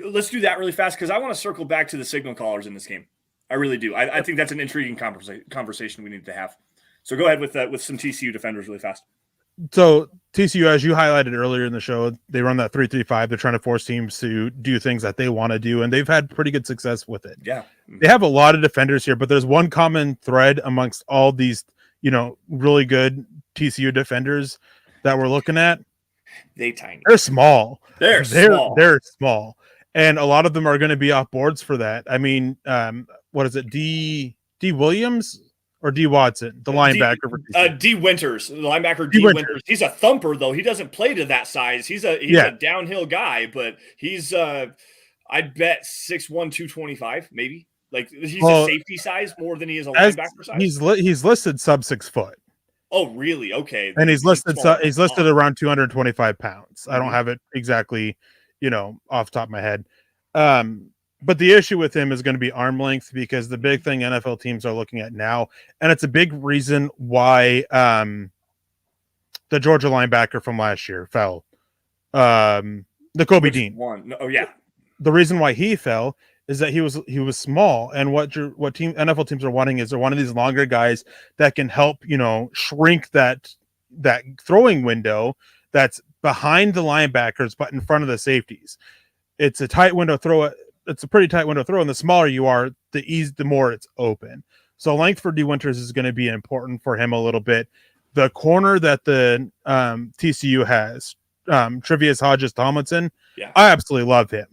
let's do that really fast because I want to circle back to the signal callers in this game. I really do. I think that's an intriguing conversation we need to have. So go ahead with some TCU defenders really fast. So TCU, as you highlighted earlier in the show, they run that 3-3-5. They're trying to force teams to do things that they want to do, and they've had pretty good success with it. Yeah. They have a lot of defenders here, but there's one common thread amongst all these, really good TCU defenders that we're looking at. They're tiny. They're small. They're small. They're small. And a lot of them are going to be off boards for that. I mean, what is it? D. Williams? Or D. Watson, the linebacker. D. Winters, the linebacker. D. Winters. He's a thumper, though. He doesn't play to that size. He's a downhill guy, but he's I'd bet 6'1", 225, maybe. Like he's a safety size more than he is a linebacker size. He's listed sub 6 foot. Oh, really? Okay. And he's listed around 225 pounds. I don't have it exactly, off the top of my head. But the issue with him is going to be arm length, because the big thing NFL teams are looking at now, and it's a big reason why the Georgia linebacker from last year fell, Nakobe Dean. Oh yeah. The reason why he fell is that he was small, and what NFL teams are wanting is they're wanting these longer guys that can help shrink that throwing window that's behind the linebackers but in front of the safeties. It's a tight window throw. It's a pretty tight window throw, and the smaller you are, the more it's open. So length for D. Winters is going to be important for him a little bit. The corner that the TCU has, Trevius Hodges-Tomlinson, I absolutely love him.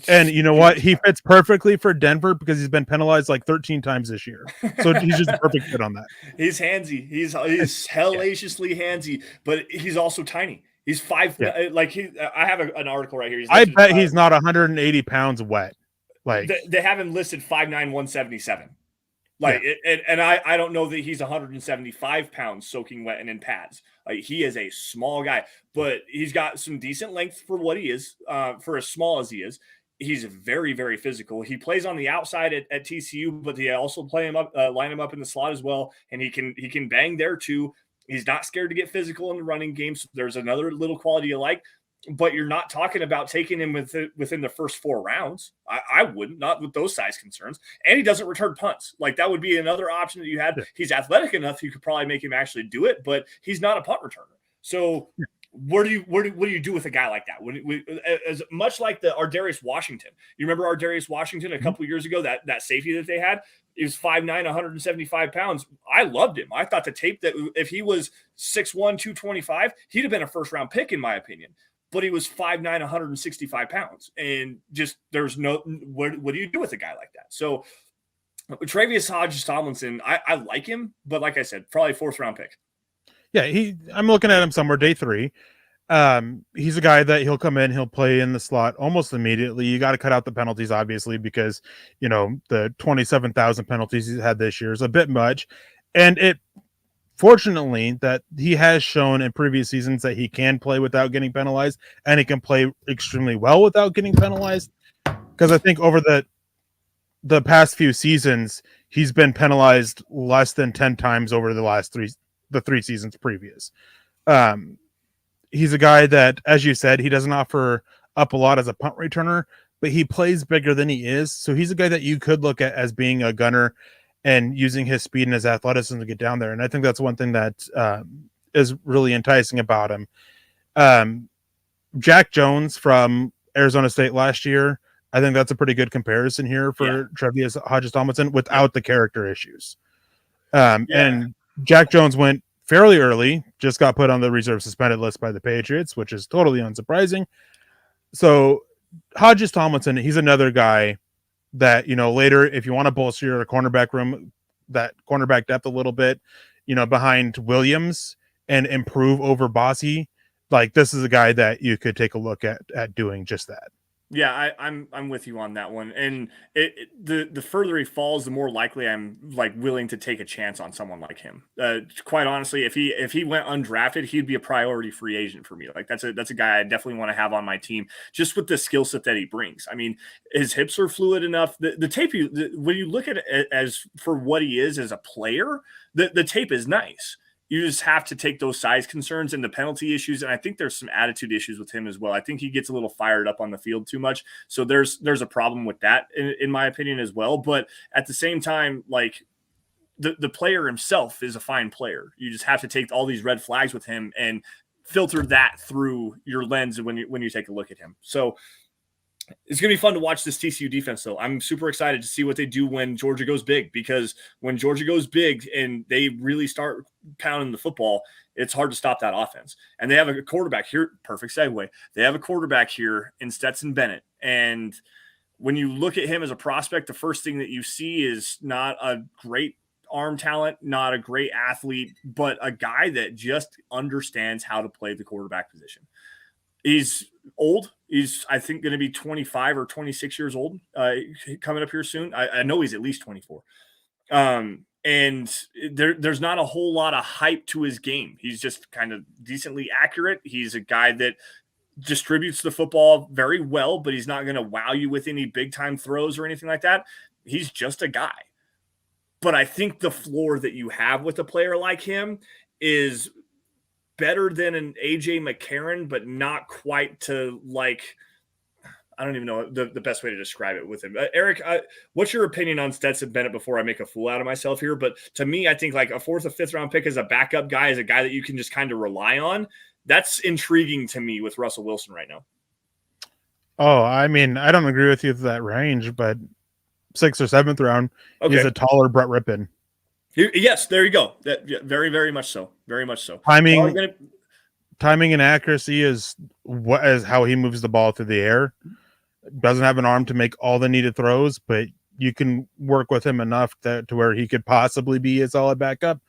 And you know what? He fits perfectly for Denver because he's been penalized like 13 times this year. So he's just a perfect fit on that. He's handsy. He's hellaciously handsy, but he's also tiny. He's 5. Yeah. I have an article right here. I bet he's not 180 pounds wet. Like they have him listed 5'9", 177. And I don't know that he's 175 pounds soaking wet and in pads. Like he is a small guy, but he's got some decent length for what he is, for as small as he is. He's very, very physical. He plays on the outside at TCU, but they also line him up in the slot as well, and he can bang there too. He's not scared to get physical in the running game. So there's another little quality you like, but you're not talking about taking him within the first 4 rounds. I wouldn't, not with those size concerns. And he doesn't return punts. Like that would be another option that you had. He's athletic enough. You could probably make him actually do it, but he's not a punt returner. So what do you do with a guy like that? As much like our Darius Washington. You remember our Darius Washington a couple years ago, that safety that they had? He was 5'9", 175 pounds. I loved him. I thought the tape that if he was 6'1", 225, he'd have been a first-round pick in my opinion. But he was 5'9", 165 pounds. And just there's no – what do you do with a guy like that? So Travius Hodges-Tomlinson, I like him, but like I said, probably fourth-round pick. Yeah, I'm looking at him somewhere day 3. He's a guy that he'll come in, he'll play in the slot almost immediately. You got to cut out the penalties, obviously, because the 27,000 penalties he's had this year is a bit much, and fortunately that he has shown in previous seasons that he can play without getting penalized, and he can play extremely well without getting penalized. Because I think over the past few seasons, he's been penalized less than 10 times over the 3 seasons previous. He's a guy that, as you said, he doesn't offer up a lot as a punt returner, but he plays bigger than he is. So he's a guy that you could look at as being a gunner and using his speed and his athleticism to get down there. And I think that's one thing that is really enticing about him. Jack Jones from Arizona State last year, I think that's a pretty good comparison here for Travius Hodges-Tomlinson without the character issues. And Jack Jones went fairly early, just got put on the reserve suspended list by the Patriots, which is totally unsurprising. So Hodges-Tomlinson, he's another guy that, later, if you want to bolster your cornerback room, that cornerback depth a little bit, behind Williams and improve over Bossy, like this is a guy that you could take a look at doing just that. Yeah, I'm with you on that one. And the further he falls, the more likely I'm like willing to take a chance on someone like him. Quite honestly, if he went undrafted, he'd be a priority free agent for me. Like that's a guy I definitely want to have on my team, just with the skill set that he brings. I mean, his hips are fluid enough. The tape, when you look at it as for what he is as a player, the tape is nice. You just have to take those size concerns and the penalty issues. And I think there's some attitude issues with him as well. I think he gets a little fired up on the field too much. So there's a problem with that in my opinion as well. But at the same time, like the player himself is a fine player. You just have to take all these red flags with him and filter that through your lens when you take a look at him. So it's going to be fun to watch this TCU defense, though. I'm super excited to see what they do when Georgia goes big, because when Georgia goes big and they really start pounding the football, it's hard to stop that offense. And they have a quarterback here. Perfect segue. They have a quarterback here in Stetson Bennett. And when you look at him as a prospect, the first thing that you see is not a great arm talent, not a great athlete, but a guy that just understands how to play the quarterback position. He's old. He's, I think, going to be 25 or 26 years old coming up here soon. I know he's at least 24. And there's not a whole lot of hype to his game. He's just kind of decently accurate. He's a guy that distributes the football very well, but he's not going to wow you with any big-time throws or anything like that. He's just a guy. But I think the floor that you have with a player like him is better than an AJ McCarron, but not quite to like, I don't even know the best way to describe it with him. Eric, what's your opinion on Stetson Bennett before I make a fool out of myself here? But to me, I think like a 4th or 5th round pick as a backup guy, as a guy that you can just kind of rely on. That's intriguing to me with Russell Wilson right now. Oh, I mean, I don't agree with you to that range, but 6th or 7th round, he's a taller Brett Rippon. Yes, there you go. Very, very much so. Very much so. Timing and accuracy is how he moves the ball through the air. Doesn't have an arm to make all the needed throws, but you can work with him enough to where he could possibly be a solid backup.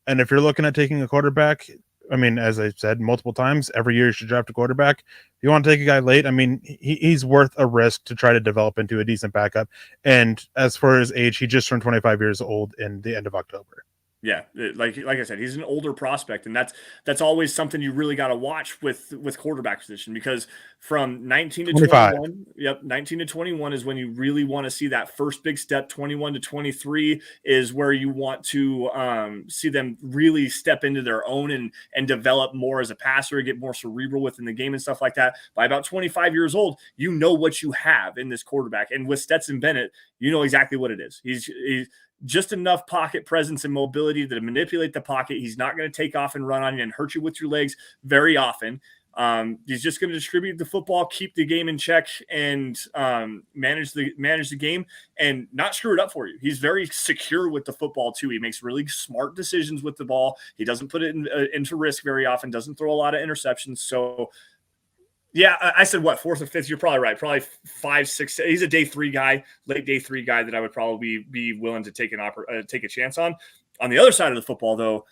And if you're looking at taking a quarterback, I mean, as I said multiple times, every year you should draft a quarterback. If you want to take a guy late, I mean, he's worth a risk to try to develop into a decent backup. And as far as age, he just turned 25 years old in the end of October. Yeah, like I said, he's an older prospect, and that's always something you really got to watch with quarterback position, because from 19 to 21, 19 to 21 is when you really want to see that first big step. 21 to 23 is where you want to see them really step into their own and develop more as a passer, get more cerebral within the game and stuff like that. By about 25 years old, you know what you have in this quarterback, and with Stetson Bennett, you know exactly what it is. He's just enough pocket presence and mobility to manipulate the pocket. He's not going to take off and run on you and hurt you with your legs very often. He's just going to distribute the football, keep the game in check, and manage the game and not screw it up for you. He's very secure with the football too. He makes really smart decisions with the ball. He doesn't put it into risk very often. Doesn't throw a lot of interceptions. So, yeah, I said what, 4th or 5th? You're probably right. Probably 5, 6. He's a day 3 guy, late day 3 guy that I would probably be willing to take a chance on. On the other side of the football, though,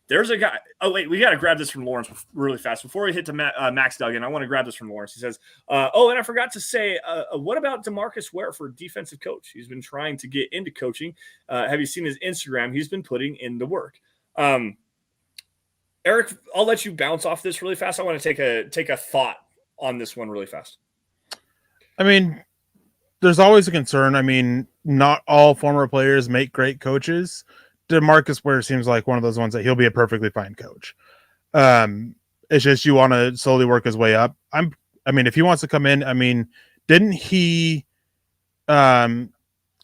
there's a guy. Oh, wait, we got to grab this from Lawrence really fast. Before we hit to Max Duggan, I want to grab this from Lawrence. He says, and I forgot to say, what about DeMarcus Ware for defensive coach? He's been trying to get into coaching. Have you seen his Instagram? He's been putting in the work. Eric, I'll let you bounce off this really fast. I want to take a thought on this one really fast. I mean, there's always a concern. I mean, not all former players make great coaches. DeMarcus Ware seems like one of those ones that he'll be a perfectly fine coach. It's just you want to slowly work his way up. I mean, if he wants to come in, I mean, didn't he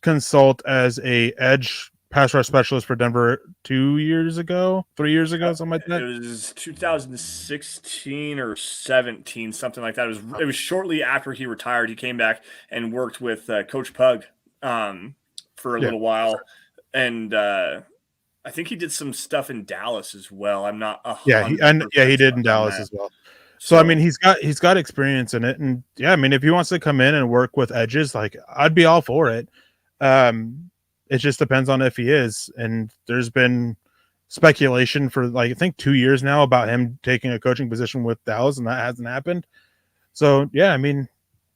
consult as a edge pass rush specialist for Denver 3 years ago, something like that? It was 2016 or 17, something like that. It was shortly after he retired. He came back and worked with Coach Pug for a little while. And I think he did some stuff in Dallas as well. I'm not. He did in Dallas as well. So I mean, he's got experience in it, and yeah, I mean, if he wants to come in and work with edges, like I'd be all for it. It just depends on if he is, and there's been speculation for like I think 2 years now about him taking a coaching position with Dallas, and that hasn't happened. So yeah, I mean,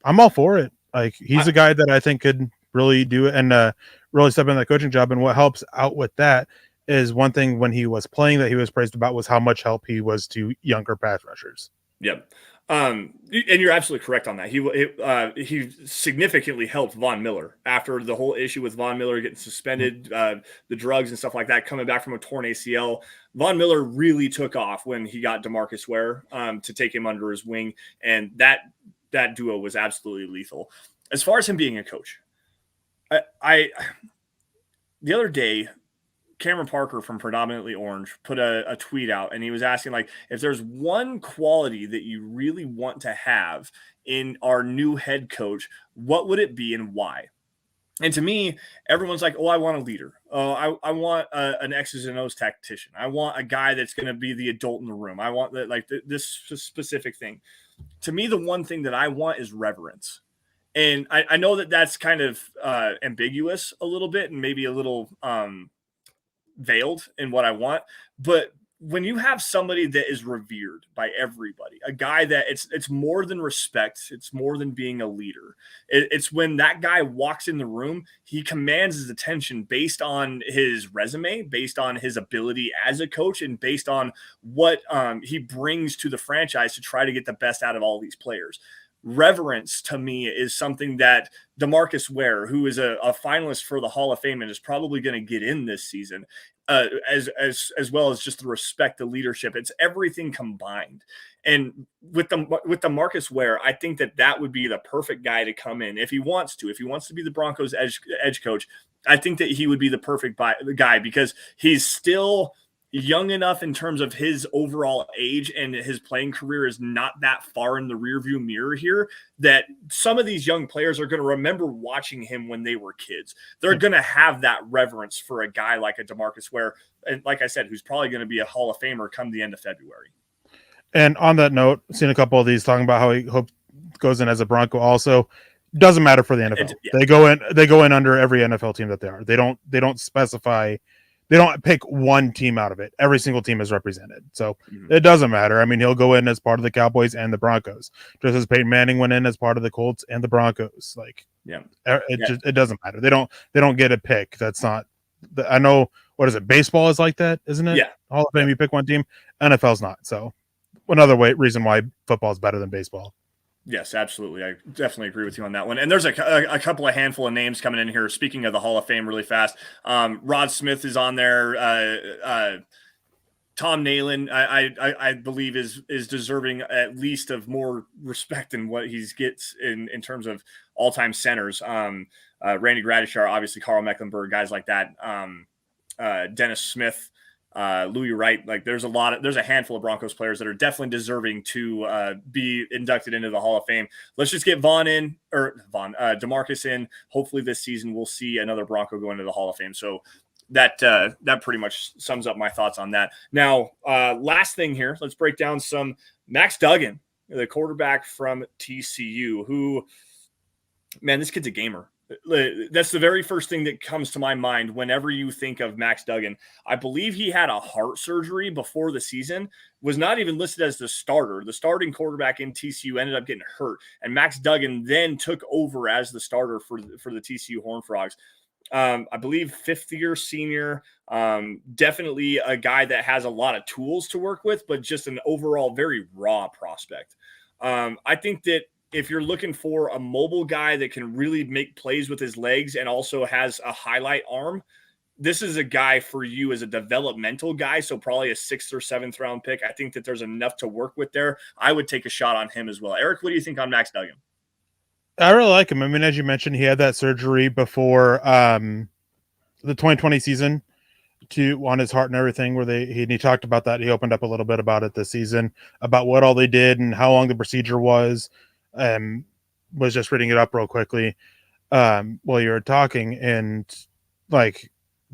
I'm all for it. Like he's a guy that I think could really do it and really step in that coaching job. And what helps out with that is one thing when he was playing that he was praised about was how much help he was to younger pass rushers. Yep. And you're absolutely correct on that. He significantly helped Von Miller after the whole issue with Von Miller getting suspended, the drugs and stuff like that, coming back from a torn ACL. Von Miller really took off when he got DeMarcus Ware to take him under his wing, and that duo was absolutely lethal. As far as him being a coach, I the other day, Cameron Parker from Predominantly Orange put a tweet out, and he was asking, like, if there's one quality that you really want to have in our new head coach, what would it be and why? And to me, everyone's like, oh, I want a leader. Oh, I want an X's and O's tactician. I want a guy that's going to be the adult in the room. I want this specific thing. To me, the one thing that I want is reverence. And I know that that's kind of ambiguous a little bit and maybe a little veiled in what I want. But when you have somebody that is revered by everybody, a guy that it's more than respect, it's more than being a leader. It's when that guy walks in the room, he commands his attention based on his resume, based on his ability as a coach, and based on what he brings to the franchise to try to get the best out of all these players. Reverence to me is something that DeMarcus Ware, who is a finalist for the Hall of Fame and is probably going to get in this season, as well as just the respect, the leadership. It's everything combined. And with DeMarcus Ware, I think that would be the perfect guy to come in if he wants to be the Broncos edge coach. I think that he would be the perfect guy because he's still young enough in terms of his overall age, and his playing career is not that far in the rearview mirror here, that some of these young players are going to remember watching him when they were kids. They're going to have that reverence for a guy like a DeMarcus Ware, and like I said, who's probably going to be a Hall of Famer come the end of February. And on that note, seen a couple of these talking about how he goes in as a Bronco. Also, doesn't matter for the NFL. They go in under every NFL team that they are. They don't specify. They don't pick one team out of it. Every single team is represented. So It doesn't matter. I mean, he'll go in as part of the Cowboys and the Broncos, just as Peyton Manning went in as part of the Colts and the Broncos. It doesn't matter. They don't get a pick. That's not – I know – what is it? Baseball is like that, isn't it? Yeah. Hall of Fame, you pick one team. NFL's not. So another reason why football is better than baseball. Yes, absolutely. I definitely agree with you on that one. And there's a couple of handful of names coming in here. Speaking of the Hall of Fame really fast, Rod Smith is on there. Tom Nalen, I believe, is deserving at least of more respect than what he gets in terms of all-time centers. Randy Gradishar, obviously Carl Mecklenburg, guys like that. Dennis Smith, Louis Wright. Like there's a handful of Broncos players that are definitely deserving to be inducted into the Hall of Fame. Let's just get DeMarcus in. Hopefully this season we'll see another Bronco go into the Hall of Fame. So that pretty much sums up my thoughts on that. Now, last thing here, let's break down some Max Duggan, the quarterback from TCU, who, man, this kid's a gamer. That's the very first thing that comes to my mind whenever you think of Max Duggan. I believe he had a heart surgery before the season, was not even listed as the starter. The starting quarterback in TCU ended up getting hurt, and Max Duggan then took over as the starter for the TCU Horned Frogs. I believe fifth-year senior, definitely a guy that has a lot of tools to work with, but just an overall very raw prospect. I think that if you're looking for a mobile guy that can really make plays with his legs and also has a highlight arm, this is a guy for you as a developmental guy. So probably a 6th or 7th round pick. I think that there's enough to work with there. I would take a shot on him as well. Eric, what do you think on Max Duggan? I really like him. I mean, as you mentioned, he had that surgery before the 2020 season on his heart and everything, where he talked about that. He opened up a little bit about it this season, about what all they did and how long the procedure was. Was just reading it up real quickly while you were talking, and like,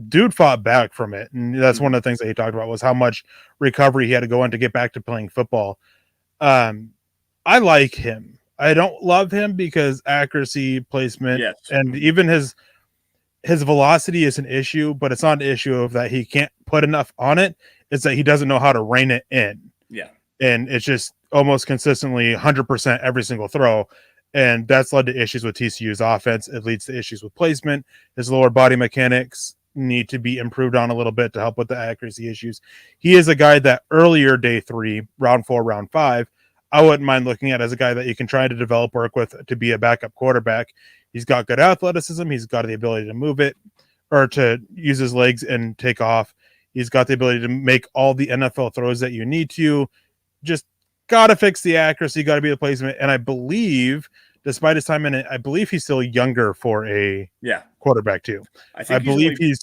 dude fought back from it, and that's one of the things that he talked about was how much recovery he had to go in to get back to playing football. I like him. I don't love him because accuracy, placement, yes, and even his velocity is an issue, but it's not an issue of that he can't put enough on it. It's that he doesn't know how to rein it in. Yeah. And it's just almost consistently 100% every single throw. And that's led to issues with TCU's offense. It leads to issues with placement. His lower body mechanics need to be improved on a little bit to help with the accuracy issues. He is a guy that earlier day 3, round 4, round 5, I wouldn't mind looking at as a guy that you can try to develop work with to be a backup quarterback. He's got good athleticism. He's got the ability to move it or to use his legs and take off. He's got the ability to make all the NFL throws that you need to. Just got to fix the accuracy, got to be the placement. And I believe, despite his time in it, I believe he's still younger for a quarterback too. I believe he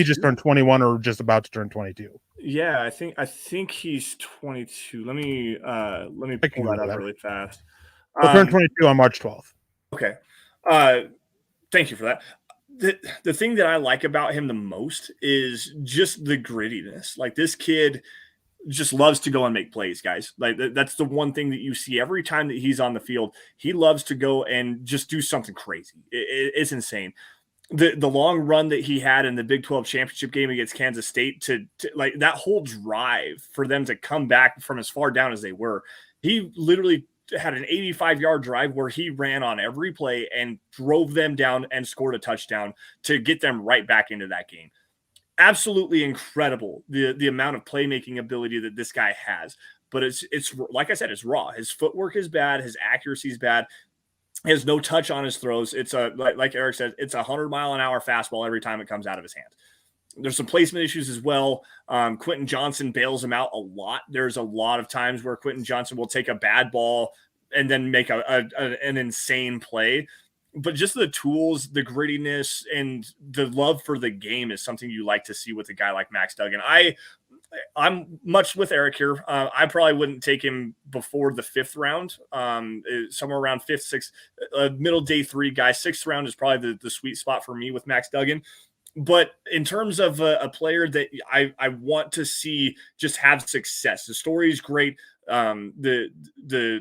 just turned 21 or just about to turn 22. Yeah, I think he's 22. Let me pull that up really fast. He'll turn 22 on March 12th. Okay. Thank you for that. The thing that I like about him the most is just the grittiness. Like, this kid just loves to go and make plays, guys. Like, that's the one thing that you see every time that he's on the field. He loves to go and just do something crazy. It's insane. The long run that he had in the Big 12 championship game against Kansas State to like that whole drive for them to come back from as far down as they were. He literally had an 85-yard drive where he ran on every play and drove them down and scored a touchdown to get them right back into that game. Absolutely incredible, the amount of playmaking ability that this guy has. But it's like I said, it's raw. His footwork is bad. His accuracy is bad. He has no touch on his throws. It's like Eric said, it's 100-mile-an-hour fastball every time it comes out of his hand. There's some placement issues as well. Quentin Johnson bails him out a lot. There's a lot of times where Quentin Johnson will take a bad ball and then make an insane play. But just the tools, the grittiness, and the love for the game is something you like to see with a guy like Max Duggan. I'm much with Eric here. I probably wouldn't take him before the 5th round, somewhere around 5th, 6th, middle day 3 guy. 6th round is probably the sweet spot for me with Max Duggan. But in terms of a player that I want to see just have success, the story is great. The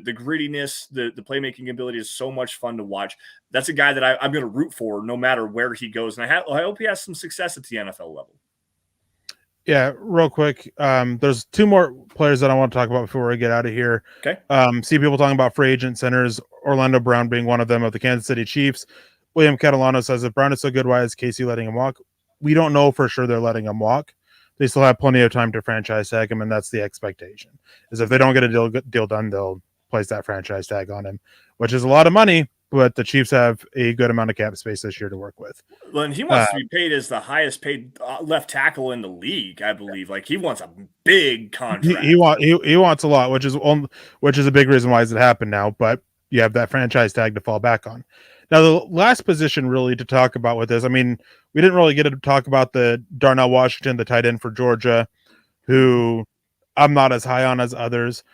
grittiness, the playmaking ability is so much fun to watch. That's a guy that I'm going to root for no matter where he goes. And I hope he has some success at the NFL level. Yeah, real quick. There's 2 more players that I want to talk about before we get out of here. Okay. See people talking about free agent centers, Orlando Brown being one of them, of the Kansas City Chiefs. William Catalano says, if Brown is so good, why is Casey letting him walk? We don't know for sure they're letting him walk. They still have plenty of time to franchise tag him, and that's the expectation. Is if they don't get a deal done, they'll place that franchise tag on him, which is a lot of money, but the Chiefs have a good amount of cap space this year to work with. Well, and he wants to be paid as the highest paid left tackle in the league, I believe. Like, he wants a big contract. He wants a lot, which is a big reason why it happened now, but you have that franchise tag to fall back on. Now, the last position really to talk about with this, I mean, we didn't really get to talk about the Darnell Washington, the tight end for Georgia, who I'm not as high on as others,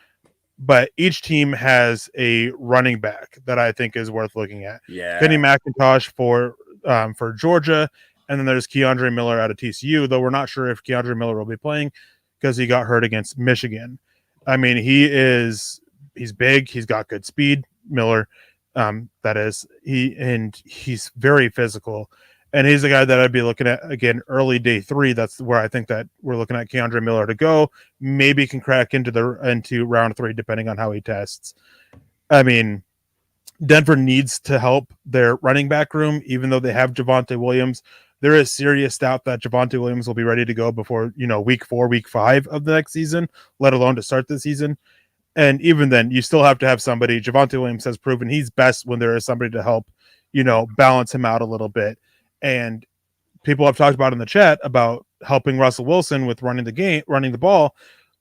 but each team has a running back that I think is worth looking at. Yeah. Kenny McIntosh for Georgia, and then there's Keandre Miller out of TCU, though we're not sure if Keandre Miller will be playing because he got hurt against Michigan. I mean, he's big, he's got good speed, Miller. That is, he's very physical, and he's the guy that I'd be looking at again early day 3. That's where I think that we're looking at Keandre Miller to go. Maybe can crack into round 3 depending on how he tests. I mean, Denver needs to help their running back room, even though they have Javonte Williams. There is serious doubt that Javonte Williams will be ready to go before week 4, week 5 of the next season, let alone to start the season. And even then, you still have to have somebody. Javonte Williams has proven he's best when there is somebody to help, balance him out a little bit. And people have talked about in the chat about helping Russell Wilson with running the ball.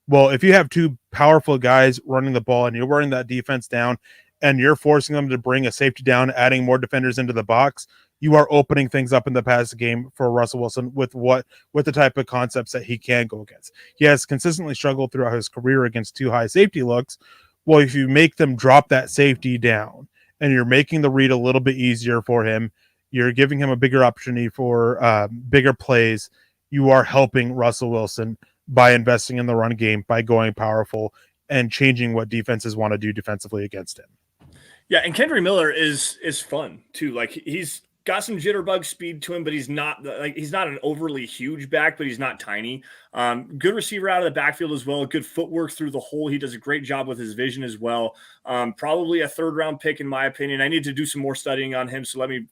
Well, if you have 2 powerful guys running the ball and you're wearing that defense down and you're forcing them to bring a safety down, adding more defenders into the box, you are opening things up in the pass game for Russell Wilson with the type of concepts that he can go against. He has consistently struggled throughout his career against 2 high safety looks. Well, if you make them drop that safety down and you're making the read a little bit easier for him, you're giving him a bigger opportunity for bigger plays. You are helping Russell Wilson by investing in the run game, by going powerful and changing what defenses want to do defensively against him. Yeah, and Kendry Miller is fun too. Like, he's got some jitterbug speed to him, but he's not an overly huge back, but he's not tiny. Good receiver out of the backfield as well. Good footwork through the hole. He does a great job with his vision as well. Probably a 3rd round pick in my opinion. I need to do some more studying on him, so let me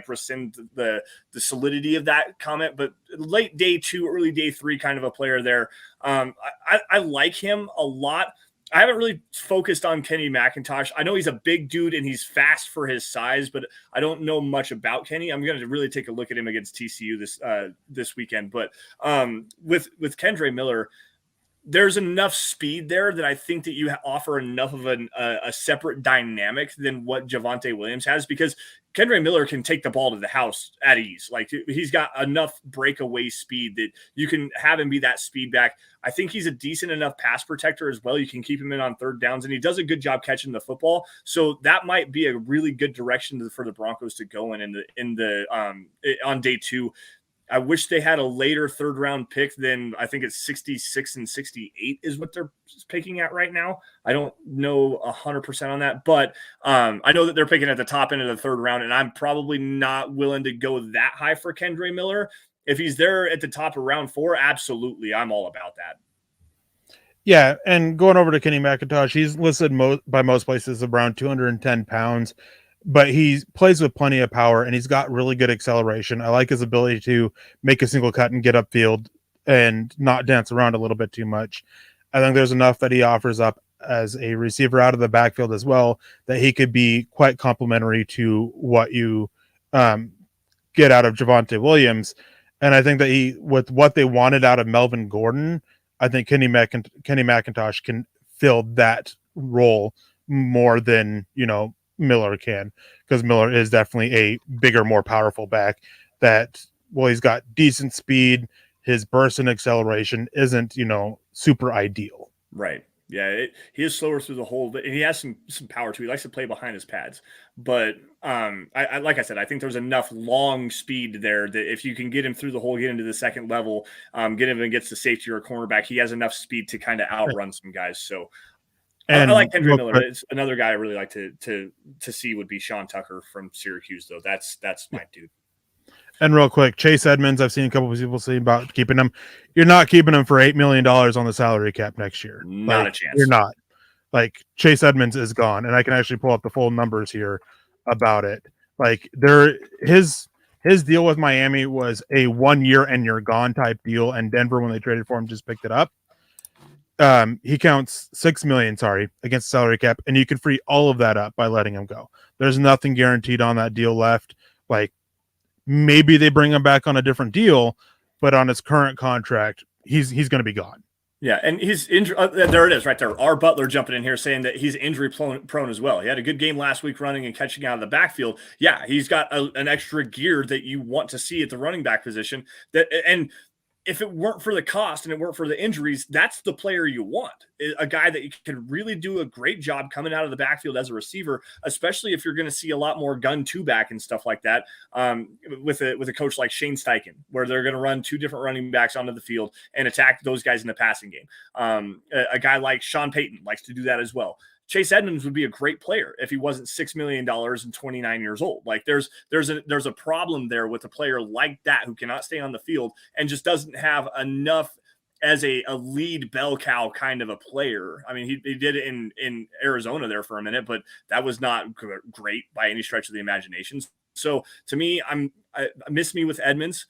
rescind the solidity of that comment. But late day 2, early day 3 kind of a player there. I like him a lot. I haven't really focused on Kenny McIntosh. I know he's a big dude and he's fast for his size, but I don't know much about Kenny. I'm going to really take a look at him against TCU this weekend. But with Kendra Miller, there's enough speed there that I think that you offer enough of a separate dynamic than what Javonte Williams has, because Kendra Miller can take the ball to the house at ease. Like, he's got enough breakaway speed that you can have him be that speed back. I think he's a decent enough pass protector as well. You can keep him in on 3rd downs, and he does a good job catching the football. So that might be a really good direction for the Broncos to go on day 2. I wish they had a later 3rd round pick than, I think it's 66 and 68 is what they're picking at right now. I don't know 100% on that, but I know that they're picking at the top end of the 3rd round, and I'm probably not willing to go that high for Kendra Miller. If he's there at the top of round 4, absolutely, I'm all about that. Yeah, and going over to Kenny McIntosh, he's listed by most places around 210 pounds. But he plays with plenty of power, and he's got really good acceleration. I like his ability to make a single cut and get upfield and not dance around a little bit too much. I think there's enough that he offers up as a receiver out of the backfield as well that he could be quite complementary to what you get out of Javonte Williams. And I think that with what they wanted out of Melvin Gordon, I think Kenny McIntosh can fill that role more than, Miller can, because Miller is definitely a bigger, more powerful back he's got decent speed. His burst and acceleration isn't, super ideal. Right. Yeah, he is slower through the hole, but he has some power too. He likes to play behind his pads. But I like I said, I think there's enough long speed there that if you can get him through the hole, get into the 2nd level, get him against the safety or cornerback, he has enough speed to kind of outrun some guys. So I like Kendra Miller. It's another guy I really like to see would be Sean Tucker from Syracuse, though. That's my dude. And real quick, Chase Edmonds, I've seen a couple of people say about keeping him. You're not keeping him for $8 million on the salary cap next year. Not a chance. You're not. Like, Chase Edmonds is gone, and I can actually pull up the full numbers here about it. Like, his deal with Miami was a 1 year and you're gone type deal, and Denver, when they traded for him, just picked it up. He counts $6 million, against the salary cap, and you can free all of that up by letting him go. There's nothing guaranteed on that deal left. Like, maybe they bring him back on a different deal, but on his current contract, he's going to be gone. Yeah, and he's injury. There it is, right there. R. Butler jumping in here saying that he's injury prone as well. He had a good game last week running and catching out of the backfield. Yeah, he's got an extra gear that you want to see at the running back position. And if it weren't for the cost and it weren't for the injuries, that's the player you want. A guy that you can really do a great job coming out of the backfield as a receiver, especially if you're going to see a lot more gun two back and stuff like that. With a coach like Shane Steichen, where they're going to run two different running backs onto the field and attack those guys in the passing game. A guy like Sean Payton likes to do that as well. Chase Edmonds would be a great player if he wasn't $6 million and 29 years old. Like there's a problem there with a player like that who cannot stay on the field and just doesn't have enough as a lead bell cow kind of a player. I mean, he did it in Arizona there for a minute, but that was not great by any stretch of the imagination. So to me, I miss me with Edmonds.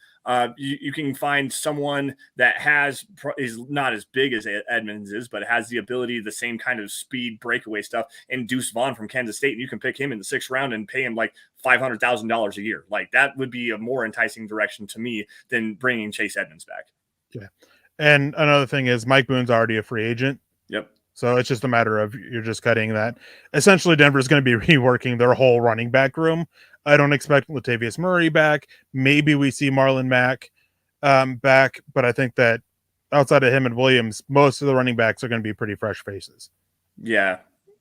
You can find someone that is not as big as Edmonds is, but has the ability, the same kind of speed breakaway stuff, and Deuce Vaughn from Kansas State, and you can pick him in the 6th round and pay him like $500,000 a year. Like that would be a more enticing direction to me than bringing Chase Edmonds back. Yeah, and another thing is Mike Boone's already a free agent. Yep. So it's just a matter of you're just cutting that. Essentially, Denver's going to be reworking their whole running back room. I don't expect Latavius Murray back. Maybe we see Marlon Mack back, but I think that outside of him and Williams, most of the running backs are going to be pretty fresh faces. Yeah.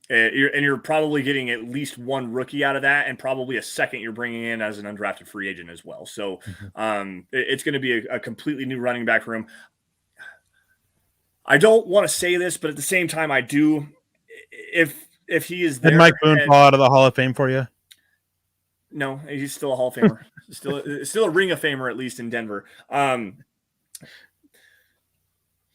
You're probably getting at least one rookie out of that, and probably a second you're bringing in as an undrafted free agent as well. So it's going to be a completely new running back room. I don't want to say this, but at the same time, I do. If he is there, did Mike Boone fall out of the Hall of Fame for you? No, he's still a Hall of Famer. still a Ring of Famer, at least in Denver.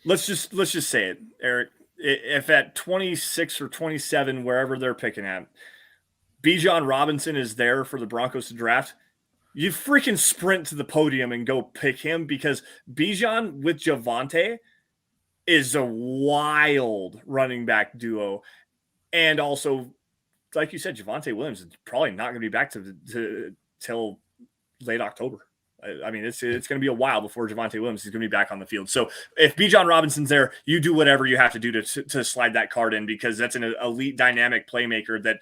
Let's just say it, Eric. If at 26 or 27, wherever they're picking at, Bijan Robinson is there for the Broncos to draft, you freaking sprint to the podium and go pick him, because Bijan with Javonte is a wild running back duo. And also, like you said, Javonte Williams is probably not going to be back till late October. I mean, it's going to be a while before Javonte Williams is going to be back on the field. So if Bijan Robinson's there, you do whatever you have to do to slide that card in, because that's an elite dynamic playmaker that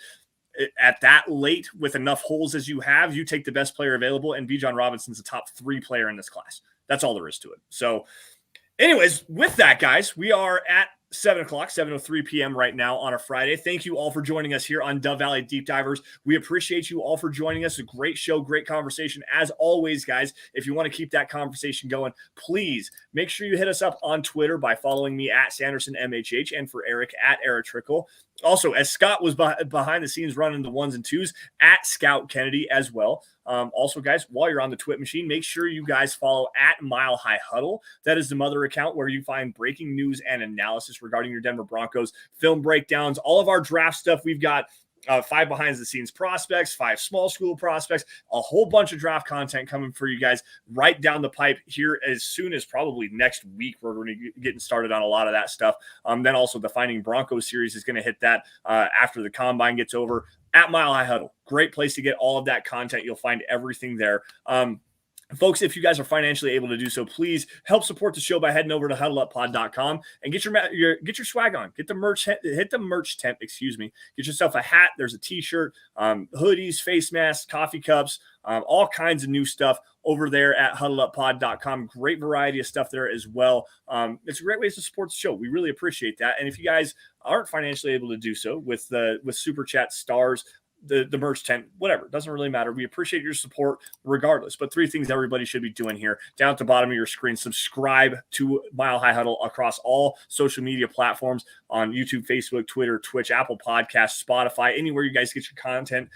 at that late, with enough holes as you have, you take the best player available, and Bijan Robinson's a top 3 player in this class. That's all there is to it. So anyways, with that, guys, we are at 7 o'clock, 7:03 p.m. right now on a Friday. Thank you all for joining us here on Dove Valley Deep Divers. We appreciate you all for joining us. A great show, great conversation. As always, guys, if you want to keep that conversation going, please make sure you hit us up on Twitter by following me at Sanderson MHH, and for Eric at Erick Trickel. Also, as Scott was behind the scenes running the 1s and 2s, at Scout Kennedy as well. Also, guys, while you're on the Twit machine, make sure you guys follow at Mile High Huddle. That is the mother account where you find breaking news and analysis regarding your Denver Broncos, film breakdowns, all of our draft stuff. We've got 5 behind-the-scenes prospects, 5 small school prospects, a whole bunch of draft content coming for you guys right down the pipe here as soon as probably next week. We're going to be getting started on a lot of that stuff. Then also the Finding Broncos series is going to hit that after the Combine gets over. At Mile High Huddle, great place to get all of that content. You'll find everything there. Folks, if you guys are financially able to do so, please help support the show by heading over to huddleuppod.com and get your swag on. Get the merch, hit the merch tent, excuse me. Get yourself a hat. There's a t-shirt, hoodies, face masks, coffee cups, all kinds of new stuff over there at huddleuppod.com. Great variety of stuff there as well. It's a great way to support the show. We really appreciate that. And if you guys aren't financially able to do so with Super Chat stars, the merch tent, whatever, doesn't really matter. We appreciate your support regardless. But 3 things everybody should be doing here. Down at the bottom of your screen, subscribe to Mile High Huddle across all social media platforms on YouTube, Facebook, Twitter, Twitch, Apple Podcasts, Spotify, anywhere you guys get your content.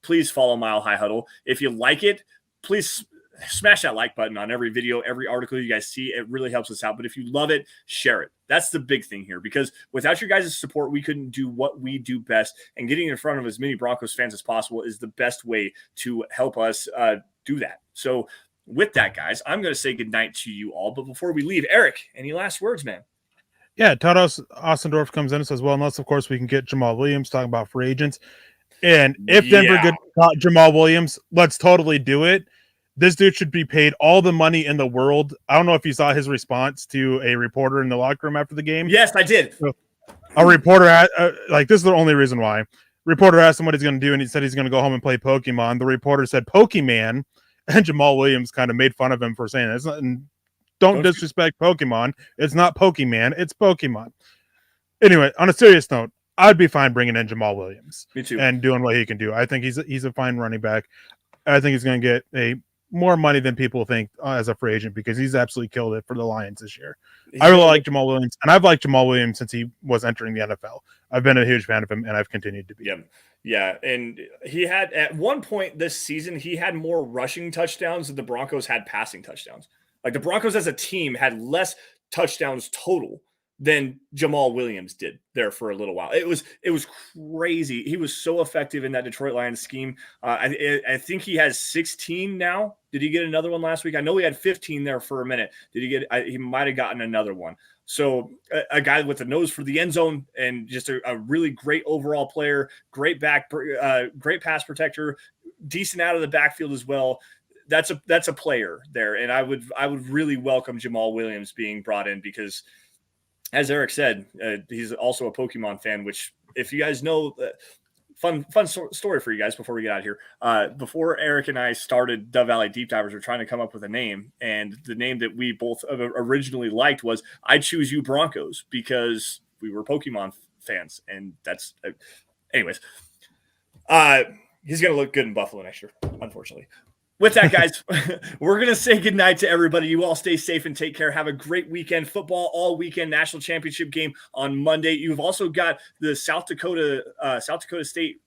Please follow Mile High Huddle. If you like it, please smash that like button on every video, every article you guys see. It really helps us out. But if you love it, share it. That's the big thing here, because without your guys' support, we couldn't do what we do best. And getting in front of as many Broncos fans as possible is the best way to help us do that. So with that, guys, I'm going to say goodnight to you all. But before we leave, Eric, any last words, man? Yeah, Todd Ostendorf comes in and says, well, unless, of course, we can get Jamal Williams, talking about free agents. And if Denver gets Jamal Williams, let's totally do it. this dude should be paid all the money in the world. I don't know if you saw his response to a reporter in the locker room after the game. Yes, I did. So, a reporter, this is the only reason why. Reporter asked him what he's going to do, and he said he's going to go home and play Pokemon. The reporter said Pokemon, and Jamal Williams kind of made fun of him for saying this. And don't disrespect Pokemon. It's not Pokemon. It's Pokemon. Anyway, on a serious note, I'd be fine bringing in Jamal Williams. Me too. And doing what he can do. I think he's a fine running back. I think he's going to get more money than people think as a free agent because he's absolutely killed it for the Lions this year. I really like Jamal Williams, and I've liked Jamal Williams since he was entering the NFL. I've been a huge fan of him, and I've continued to be. Yeah, and he had at one point this season, he had more rushing touchdowns than the Broncos had passing touchdowns. Like the Broncos as a team had less touchdowns total than Jamal Williams did there for a little while. It was crazy. He was so effective in that Detroit Lions scheme. I think he has 16 now. Did he get another one last week? I know he had 15 there for a minute. Did he get? He might have gotten another one. So a guy with a nose for the end zone and just a really great overall player, great great pass protector, decent out of the backfield as well. That's a player there, and I would really welcome Jamal Williams being brought in because, as Eric said, he's also a Pokemon fan, which if you guys know, fun story for you guys before we get out of here. Before Eric and I started Dove Valley Deep Divers, we're trying to come up with a name, and the name that we both originally liked was I Choose You Broncos because we were Pokemon fans, and that's anyways. He's going to look good in Buffalo next year, unfortunately. With that, guys, we're going to say goodnight to everybody. You all stay safe and take care. Have a great weekend. Football all weekend, national championship game on Monday. You've also got the South Dakota State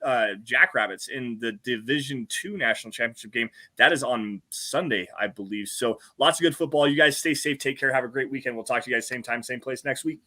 Jackrabbits in the Division II national championship game. That is on Sunday, I believe. So lots of good football. You guys stay safe, take care. Have a great weekend. We'll talk to you guys same time, same place next week.